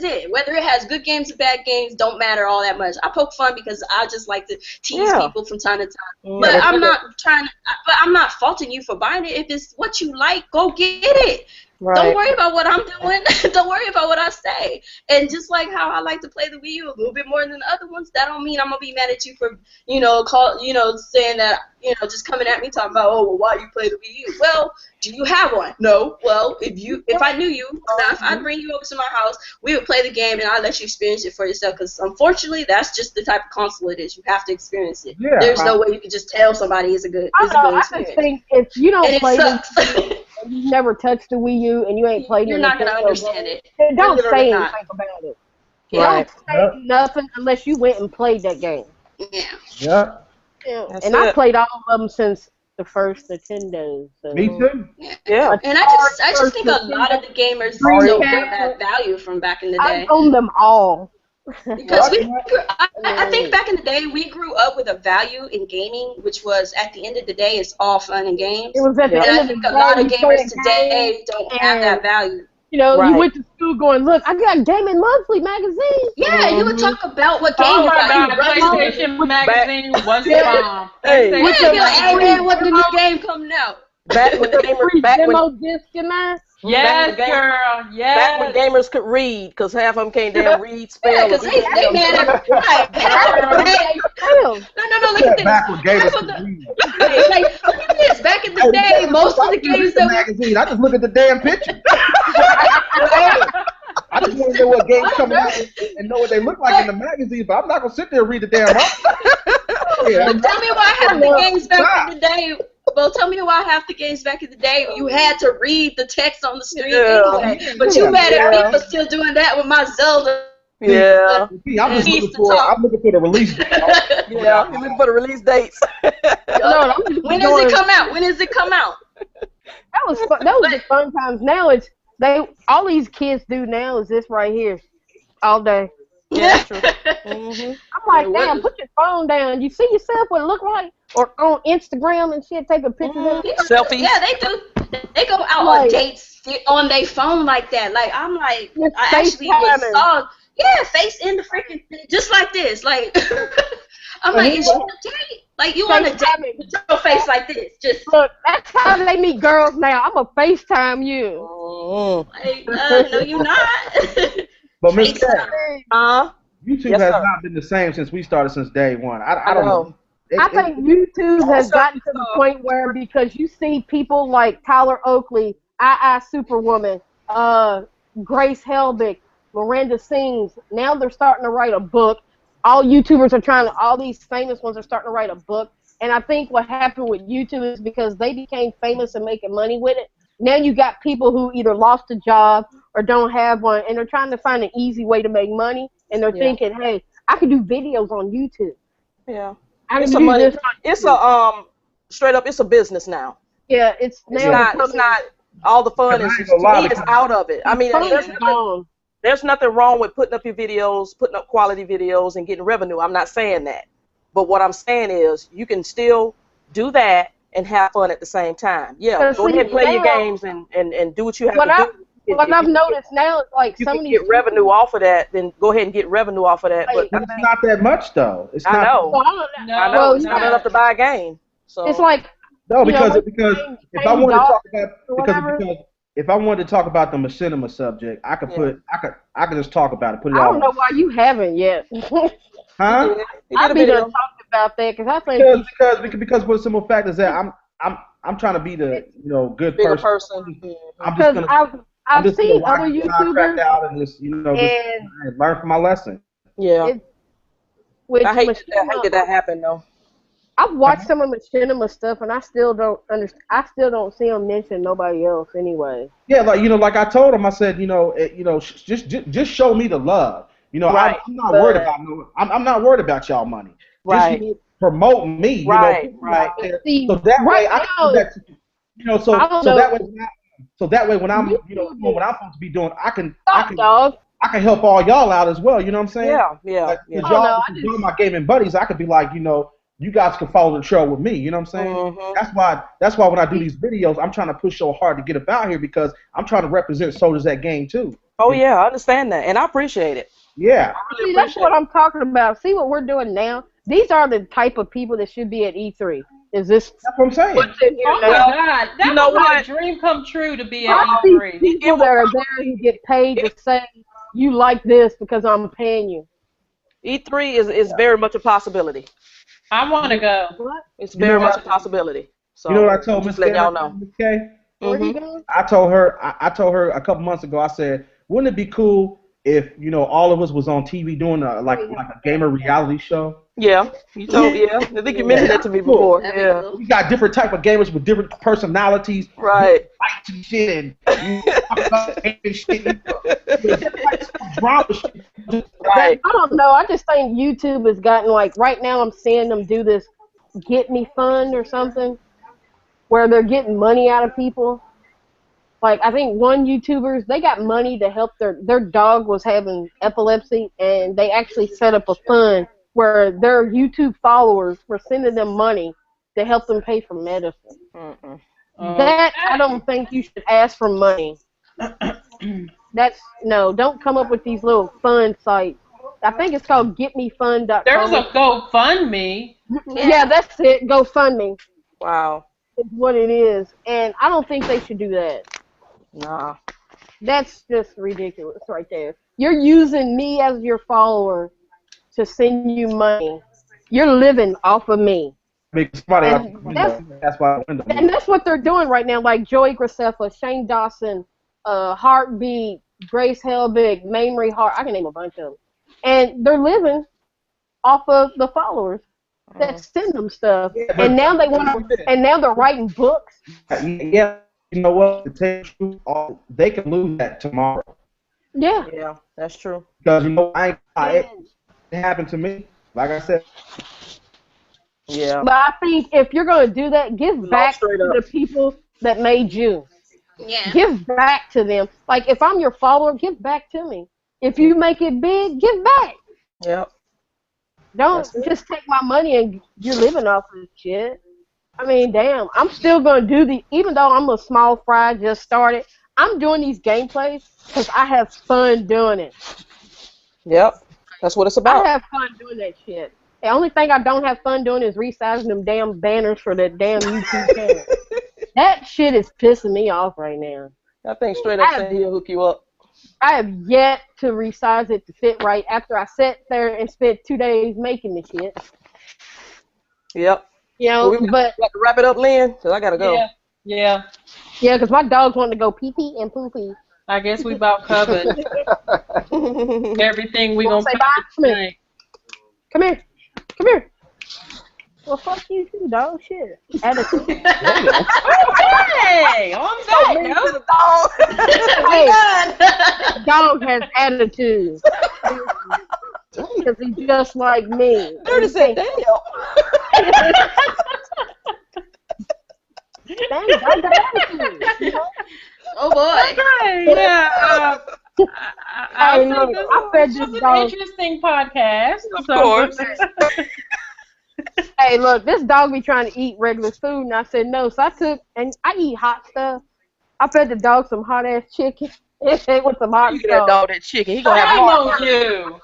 it. Whether it has good games or bad games don't matter all that much. I poke fun because I just like to tease people from time to time. But I'm not faulting you for buying it. If it's what you like, go get it. Right. Don't worry about what I'm doing. Don't worry about what I say. And just like how I like to play the Wii U a little bit more than the other ones, that don't mean I'm gonna be mad at you for, saying that, just coming at me talking about, oh, well, why you play the Wii U? Well, do you have one? No. Well, if I knew you, I'd bring you over to my house. We would play the game, and I'd let you experience it for yourself. Because unfortunately, that's just the type of console it is. You have to experience it. Yeah, there's no way you can just tell somebody it's a good experience. I just think if you don't play it, you never touched the Wii U and you ain't played it. You're not gonna understand it. Don't say anything about it. Right. Don't say nothing unless you went and played that game. Yeah. And I played all of them since the first Nintendo. So. Me too. Yeah. And I just think a lot of the gamers don't get that value from back in the day. I own them all. Because I think back in the day we grew up with a value in gaming, which was at the end of the day it's all fun and games. It was at the end of the day. A lot of gamers today don't have that value. You went to school going, look, I got Gaming Monthly magazine. Yeah, you would talk about what game you got. PlayStation magazine was bomb. Hey, man, what the new game coming out? Back when demo disc and that. Yes, girl. Yes. Back when gamers could read, because half of them can't damn read, spell. Yeah, because they mad at No, look at this. Back when gamers could read. Look at this. Back in the day, most of the games that magazine, I just look at the damn picture. I just want to know what games coming out and know what they look like in the magazine, but I'm not gonna sit there and read the damn But tell me why half the games back in the day. Well, tell me why half the games back in the day you had to read the text on the screen anyway. But you mad at me for still doing that with my Zelda. Yeah. See, I'm looking for the release date. Yeah, I'm looking for the release dates. When does it come out? When does it come out? That was fun. That was the fun times. Now all these kids do now is this right here, all day. Yeah, true. I'm like, damn, put your phone down. You see yourself what it look like? Or on Instagram and shit, taking pictures of it. Selfies. Yeah, they do. They go out on dates on their phone like that. Like, I'm like, I actually saw, face in the freaking thing, just like this. Like, I'm like, is she on a date? Like, you on a date with your face like this. Just look, that's how they meet girls now. I'm going to FaceTime you. Like, no, you're not. But Miss Cat, YouTube has not been the same since we started since day one. I don't know. I think YouTube has gotten to the point where, because you see people like Tyler Oakley, Superwoman, Grace Helbig, Miranda Sings, now they're starting to write a book. All YouTubers are all these famous ones are starting to write a book. And I think what happened with YouTube is because they became famous and making money with it. Now you got people who either lost a job or don't have one, and they're trying to find an easy way to make money. And they're thinking, hey, I can do videos on YouTube. Yeah. It's straight up, it's a business now. Yeah, it's not all the fun is out of it. I mean, there's nothing wrong with putting up your videos, putting up quality videos and getting revenue. I'm not saying that. But what I'm saying is you can still do that and have fun at the same time. Yeah, go ahead and play your games and do what you have to do. What I've noticed now is like you can get revenue off of that, then go ahead and get revenue off of that. But it's not that much though. It's I know. Well, it's not enough to buy a game. So it's like because if I wanted to talk about if I wanted to talk about the machinima subject, I could just talk about it. Put it I don't know why you haven't yet. Huh? I'd be done talking about that because I think because the simple fact is that I'm trying to be the good person. I'm just gonna. I've seen other YouTubers out and just learn from my lesson. Yeah. I hate that happen though. I've watched some of Machinima stuff and I still don't understand. I still don't see them mention nobody else anyway. Yeah, like I told him, I said, just show me the love. Right. I'm not worried about I'm not worried about y'all money. Right. Just promote me. Right. So that way I can do that. So So that way, when I'm doing what I'm supposed to be doing, I can help all y'all out as well. You know what I'm saying? Yeah. Because y'all my gaming buddies, I could be like, you guys can follow the trail with me. You know what I'm saying? Mm-hmm. That's why when I do these videos, I'm trying to push so hard to get about here because I'm trying to represent Soldiers that game too. Oh yeah, I understand that, and I appreciate it. Yeah. See, that's what I'm talking about. See what we're doing now? These are the type of people that should be at E3. Is this? That's what I'm saying. Oh my God, that was a dream come true to be at E3. People that are there who get paid to say you like this because I'm paying you. E3 is very much a possibility. I want to go. What? It's very much a possibility. So you know what I told Miss let y'all know. I told her a couple months ago. I said, wouldn't it be cool if all of us was on TV doing like a gamer reality show? Yeah, you told. Yeah, I think you mentioned that to me before. Yeah, we got different type of gamers with different personalities. Right. Fighting shit and shit. Drama shit. Right. I don't know. I just think YouTube has gotten like right now. I'm seeing them do this "Get Me" fund or something, where they're getting money out of people. Like I think one YouTubers, they got money to help their dog was having epilepsy, and they actually set up a fund where their YouTube followers were sending them money to help them pay for medicine. That I don't think you should ask for money. Don't come up with these little fund sites. I think it's called GetMeFund.com. There's a GoFundMe. Yeah, that's it. GoFundMe. Wow. Is what it is, and I don't think they should do that. Nah. That's just ridiculous right there. You're using me as your follower to send you money. You're living off of me. That's why. And that's what they're doing right now. Like Joey Graceffa, Shane Dawson, Heartbeat, Grace Helbig, Mamrie Hart. I can name a bunch of them. And they're living off of the followers that send them stuff. Yeah, and now they want to. And now they're writing books. Yeah. You know what? They can lose that tomorrow. Yeah. Yeah, that's true. Because it happened to me. Like I said. Yeah. But I think if you're going to do that, give back to the people that made you. Yeah. Give back to them. Like if I'm your follower, give back to me. If you make it big, give back. Yep. Don't just take my money and you're living off of shit. I mean, damn, I'm still going to do even though I'm a small fry, just started, I'm doing these gameplays because I have fun doing it. Yep, that's what it's about. I have fun doing that shit. The only thing I don't have fun doing is resizing them damn banners for that damn YouTube channel. That shit is pissing me off right now. I think straight up saying he'll hook you up. I have yet to resize it to fit right after I sat there and spent 2 days making the shit. Yep. You know, we got to wrap it up, Lynn, because I got to go. Yeah, because my dogs want to go pee-pee and poo-pee. I guess we about covered everything we going to cover tonight. Come here. Come here. Well, fuck you too, dog. Shit. Attitude. Hey, on that note. Dog has attitude. Because he's just like me. Dirty said, damn. Oh boy. Okay, yeah. I fed this dog. Interesting podcast. Of course. Hey, look, this dog be trying to eat regular food, and I said no. So I eat hot stuff. I fed the dog some hot ass chicken with some hot You stuff. get that dog that chicken, he gonna have heart. you.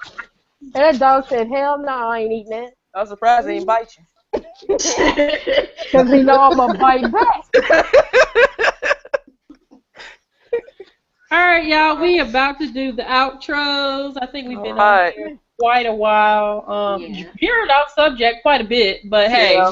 And that dog said, hell no, I ain't eating that. I'm surprised he didn't bite you. Because he know I'm going to bite back. All right, y'all, we about to do the outros. I think we've been on here quite a while. Veered off subject quite a bit, but hey,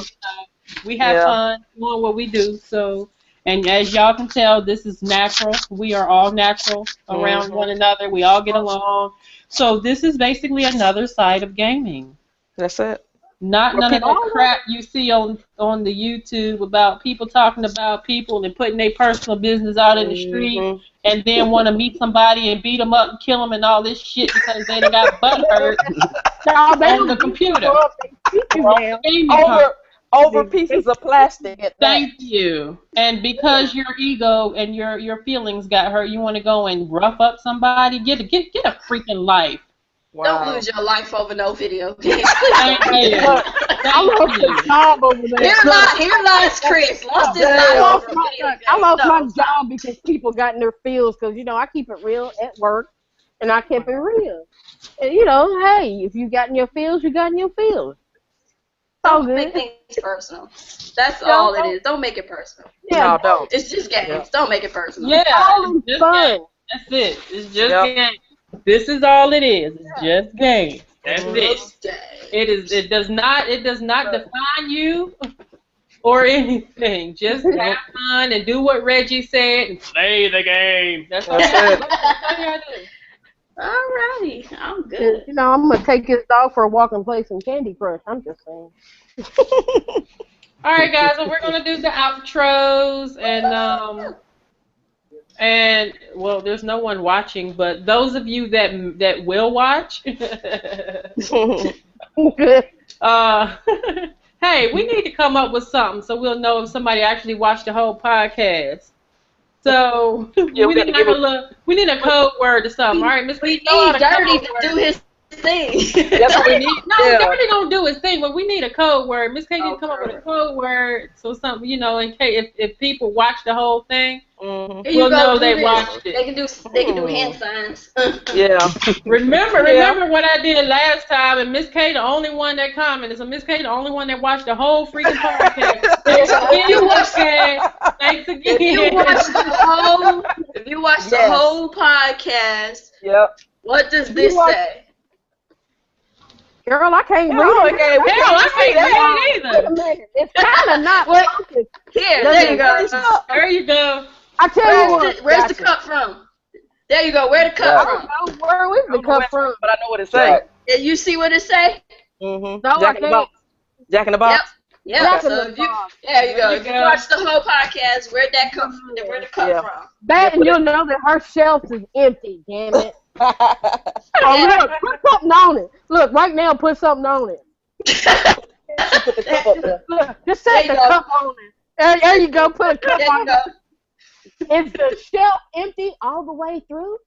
we have fun doing what we do. So, and as y'all can tell, this is natural. We are all natural around one another. We all get along. So this is basically another side of gaming. That's it. Not none of the crap you see on the YouTube about people talking about people and putting their personal business out in the street and then want to meet somebody and beat them up and kill them and all this shit because they done got butt hurt on the computer. over pieces of plastic at that. Thank you. And because your ego and your feelings got hurt, you want to go and rough up somebody? Get a freaking life. Wow. Don't lose your life over no video game. Thank you. I lost a job over there. Here lies Chris. Lost his life. I lost my job because people got in their feels because, I keep it real at work, and I kept it real. And, hey, if you got in your feels, you got in your feels. Don't make things personal. That's all it is. Don't make it personal. Yeah, no, don't. It's just games. Yeah. Don't make it personal. Yeah, it's just fun. That's it. It's just games. This is all it is. It's just games. That's it. It does not define you or anything. Just have fun and do what Reggie said and play the game. That's all you gotta do. Alrighty, I'm good. I'm gonna take this dog for a walk and play some Candy Crush. I'm just saying. All right, guys. Well, we're gonna do the outros and well, there's no one watching, but those of you that will watch, hey, we need to come up with something so we'll know if somebody actually watched the whole podcast. So we need a code word or something. All right, Miss Lee, Dirty to do his thing. That's what we need. No, Dirty don't do his thing, but we need a code word. Miss K need to come up with a code word so something, in case if people watch the whole thing, we'll know they watched it. They can do hand signs. Yeah. Remember what I did last time, and Miss K the only one that commented. So Miss K the only one that watched the whole freaking podcast. Thanks again. If you watch the whole podcast, what does this say? Girl, I can't read it. I can't read it either. Wait a minute. It's kind of not focused. Here, there you go. There you go. I tell you where's the cup from? There you go. Where the cup from? Where is the cup from? But I know what it says. Yeah, you see what it say? No, Jack in the Box. Jack in the Box. Yep. There you go. If you watch the whole podcast, where'd that come from? Where'd the cup from? That and you'll know that her shelf is empty. Damn it. Look, put something on it. Look, right now, put something on it. Look, just set the cup on it. There you go. Put a cup on it. Is the shelf empty all the way through?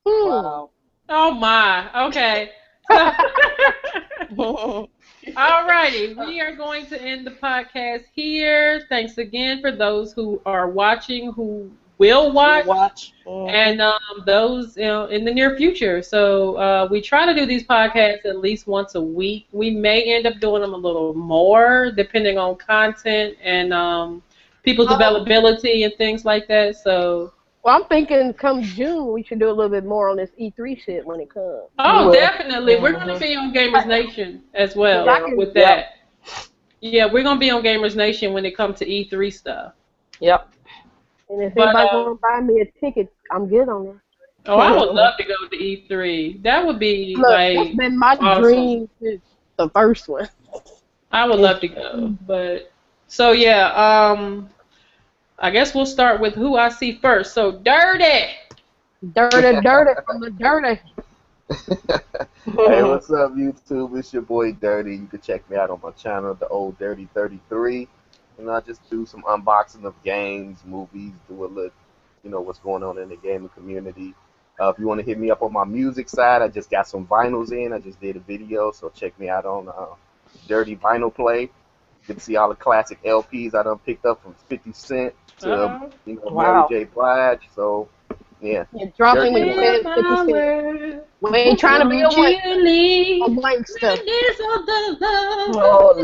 Wow. Oh my. Okay. Alrighty, we are going to end the podcast here. Thanks again for those who are watching, who will watch. And those in the near future. So we try to do these podcasts at least once a week. We may end up doing them a little more depending on content and people's availability and things like that. So. Well, I'm thinking come June we should do a little bit more on this E3 shit when it comes. Oh, definitely. We're going to be on Gamers Nation as well with that. Yeah, we're going to be on Gamers Nation when it comes to E3 stuff. Yep. And if anybody want to buy me a ticket, I'm good on that. Oh, I would love to go to E3. That would be that's been my dream since the first one. I would love to go. But so yeah, I guess we'll start with who I see first. So Dirty from the Dirty. Hey, what's up, YouTube? It's your boy Dirty. You can check me out on my channel, The Old Dirty 33. And I just do some unboxing of games, movies, do a look, what's going on in the gaming community. If you want to hit me up on my music side, I just got some vinyls in. I just did a video, so check me out on Dirty Vinyl Play. You can see all the classic LPs I done picked up from 50 Cent to Mary J. Blige. So yeah. You're dropping when you said 50 Cent. We ain't trying to be a wankster. Oh no!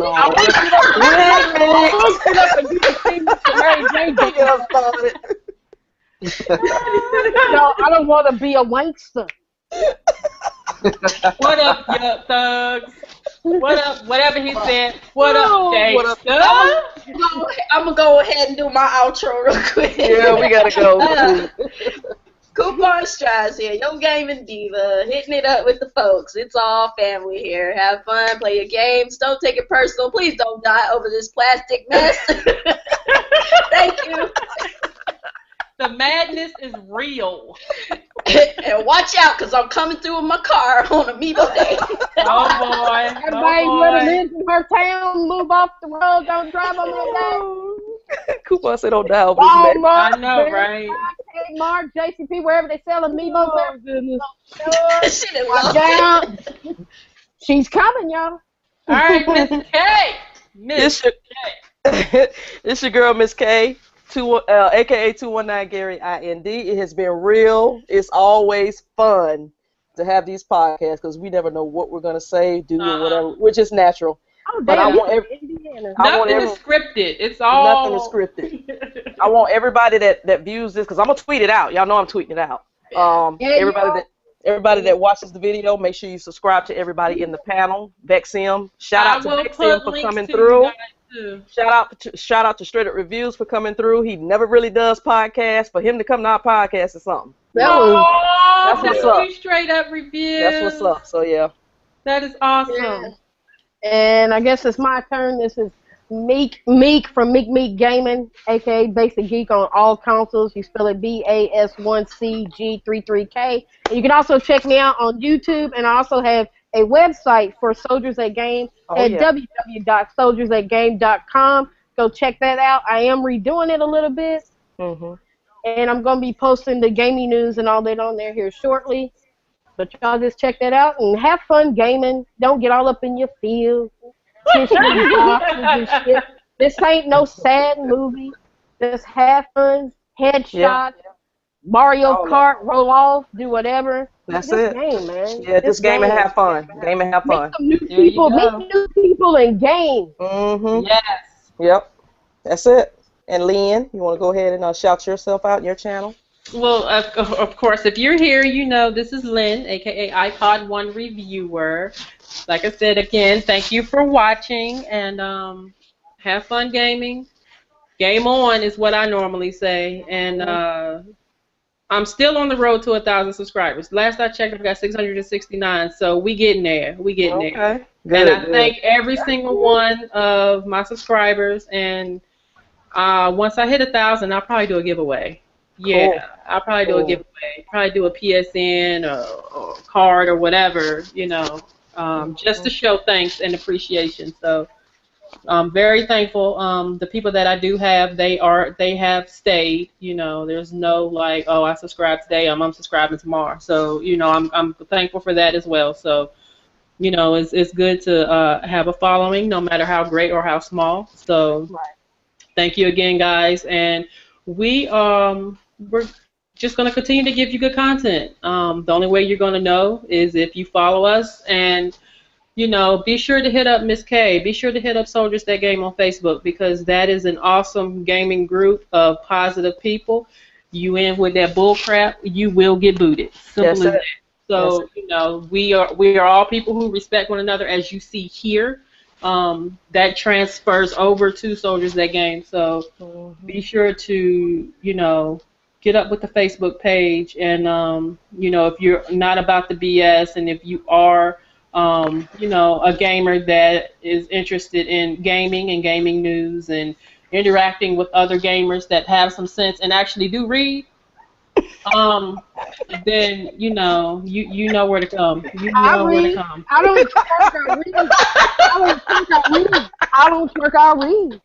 No, I don't want to be a wankster. What up, ya thugs? What up? Whatever he said. What up, gangsta? I'm gonna go ahead and do my outro real quick. Yeah, we gotta go. KuupponStrives here, your gaming diva, hitting it up with the folks. It's all family here. Have fun, play your games. Don't take it personal. Please don't die over this plastic mess. Thank you. The madness is real. And watch out, because I'm coming through in my car on Amiibo Day. Oh, boy. Everybody that lives in her town, move off the road, don't drive on that. Coupon said don't die over I know, right? Kmart, JCP, wherever they sell Amiibos. Oh, goodness. She done Watch lost out. She's coming, y'all. All right, Miss K. Miss K. This your girl, Miss K, aka 219 Gary IND. It has been real. It's always fun to have these podcasts because we never know what we're gonna say, do, or whatever. We're just natural. Oh, but damn, nothing is scripted. It's all nothing is scripted. I want everybody that views this, because I'm gonna tweet it out. Y'all know I'm tweeting it out. Everybody that watches the video, make sure you subscribe to everybody in the panel. Vexium, shout out to Vexium for coming through. Shout out to Straight Up Reviews for coming through. He never really does podcasts. For him to come to our podcast is something. That's what's up. Straight Up Reviews. That's what's up. So yeah, that is awesome. Yeah. And I guess it's my turn. This is Meek from MeekMeekGaming, aka Basic Geek on all consoles. You spell it BAS1CG33K. And you can also check me out on YouTube, and I also have a website for Soldiers at Game at www.soldiersatgame.com. Go check that out. I am redoing it a little bit, and I'm going to be posting the gaming news and all that on there here shortly. But y'all just check that out and have fun gaming. Don't get all up in your field. This ain't no sad movie. Just have fun, headshots, Mario Kart, roll off, do whatever. That's it. Game, man. Yeah, just game and have fun. Game and have fun. Meet some new people. Meet new people and game. Yes. Yep. That's it. And Lynn, you want to go ahead and shout yourself out in your channel? Well, of course, if you're here, you know this is Lynn, aka iPod 1 Reviewer. Like I said again, thank you for watching, and have fun gaming. Game on is what I normally say, and I'm still on the road to 1,000 subscribers. Last I checked, I've got 669, so we getting there. We getting there. Good, and I thank every single one of my subscribers, and once I hit 1,000, I'll probably do a giveaway. Yeah, I'll probably do a giveaway. Probably do a PSN or card or whatever, you know, just to show thanks and appreciation. So I'm very thankful. The people that I do have, they have stayed. You know, there's no like, oh, I subscribed today, I'm unsubscribing tomorrow. So you know, I'm thankful for that as well. So you know, it's good to have a following, no matter how great or how small. So thank you again, guys, and we're just going to continue to give you good content. The only way you're going to know is if you follow us, and you know, be sure to hit up Miss K. Be sure to hit up Soldiers That Game on Facebook, because that is an awesome gaming group of positive people. You in with that bull crap, you will get booted. Simple as that. So you know, we are all people who respect one another, as you see here. That transfers over to Soldiers That Game. So be sure to, you know, get up with the Facebook page, and you know, if you're not about the BS, and if you are you know, a gamer that is interested in gaming and gaming news and interacting with other gamers that have some sense and actually do read, then you know where to come. You know where to come. I don't twerk, I don't twerk, I read.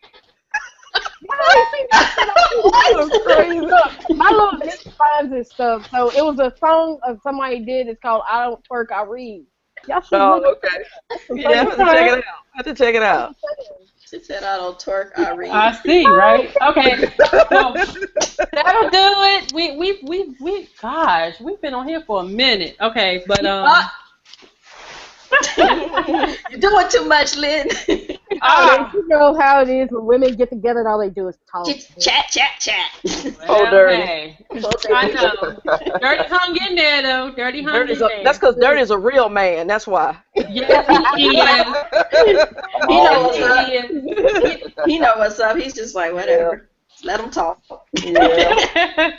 My little niece finds this stuff. So it was a song of somebody did. It's called "I Don't Twerk, I Read." Y'all should look okay. Yeah, I have to check it out. She said, "I don't twerk, I read." I see, right? Okay, so that'll do it. Gosh, we've been on here for a minute. Okay, but you're doing too much, Lynn. You know how it is when women get together and all they do is talk. Chat. Well, Dirty. Hey, I know. Dirty hung in there, though. Dirty hung in there. That's because Dirty is a real man. That's why. Yes, he is. He know what's up. He's just like, whatever. Let him talk. Yeah.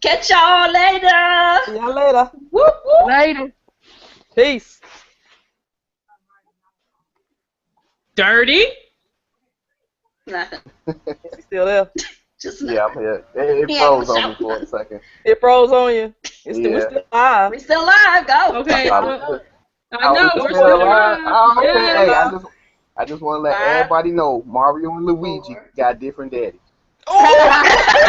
Catch y'all later. See y'all later. Whoop, whoop. Later. Peace. Dirty? Nothing. She's still there. Just Yeah, I'm here. It froze on me for a second. It froze on you. We're still live. We still live. Go. Okay. I know we we're still still alive. live. Oh, okay. Hey, Yeah. I just want to let everybody know Mario and Luigi got different daddies. Oh!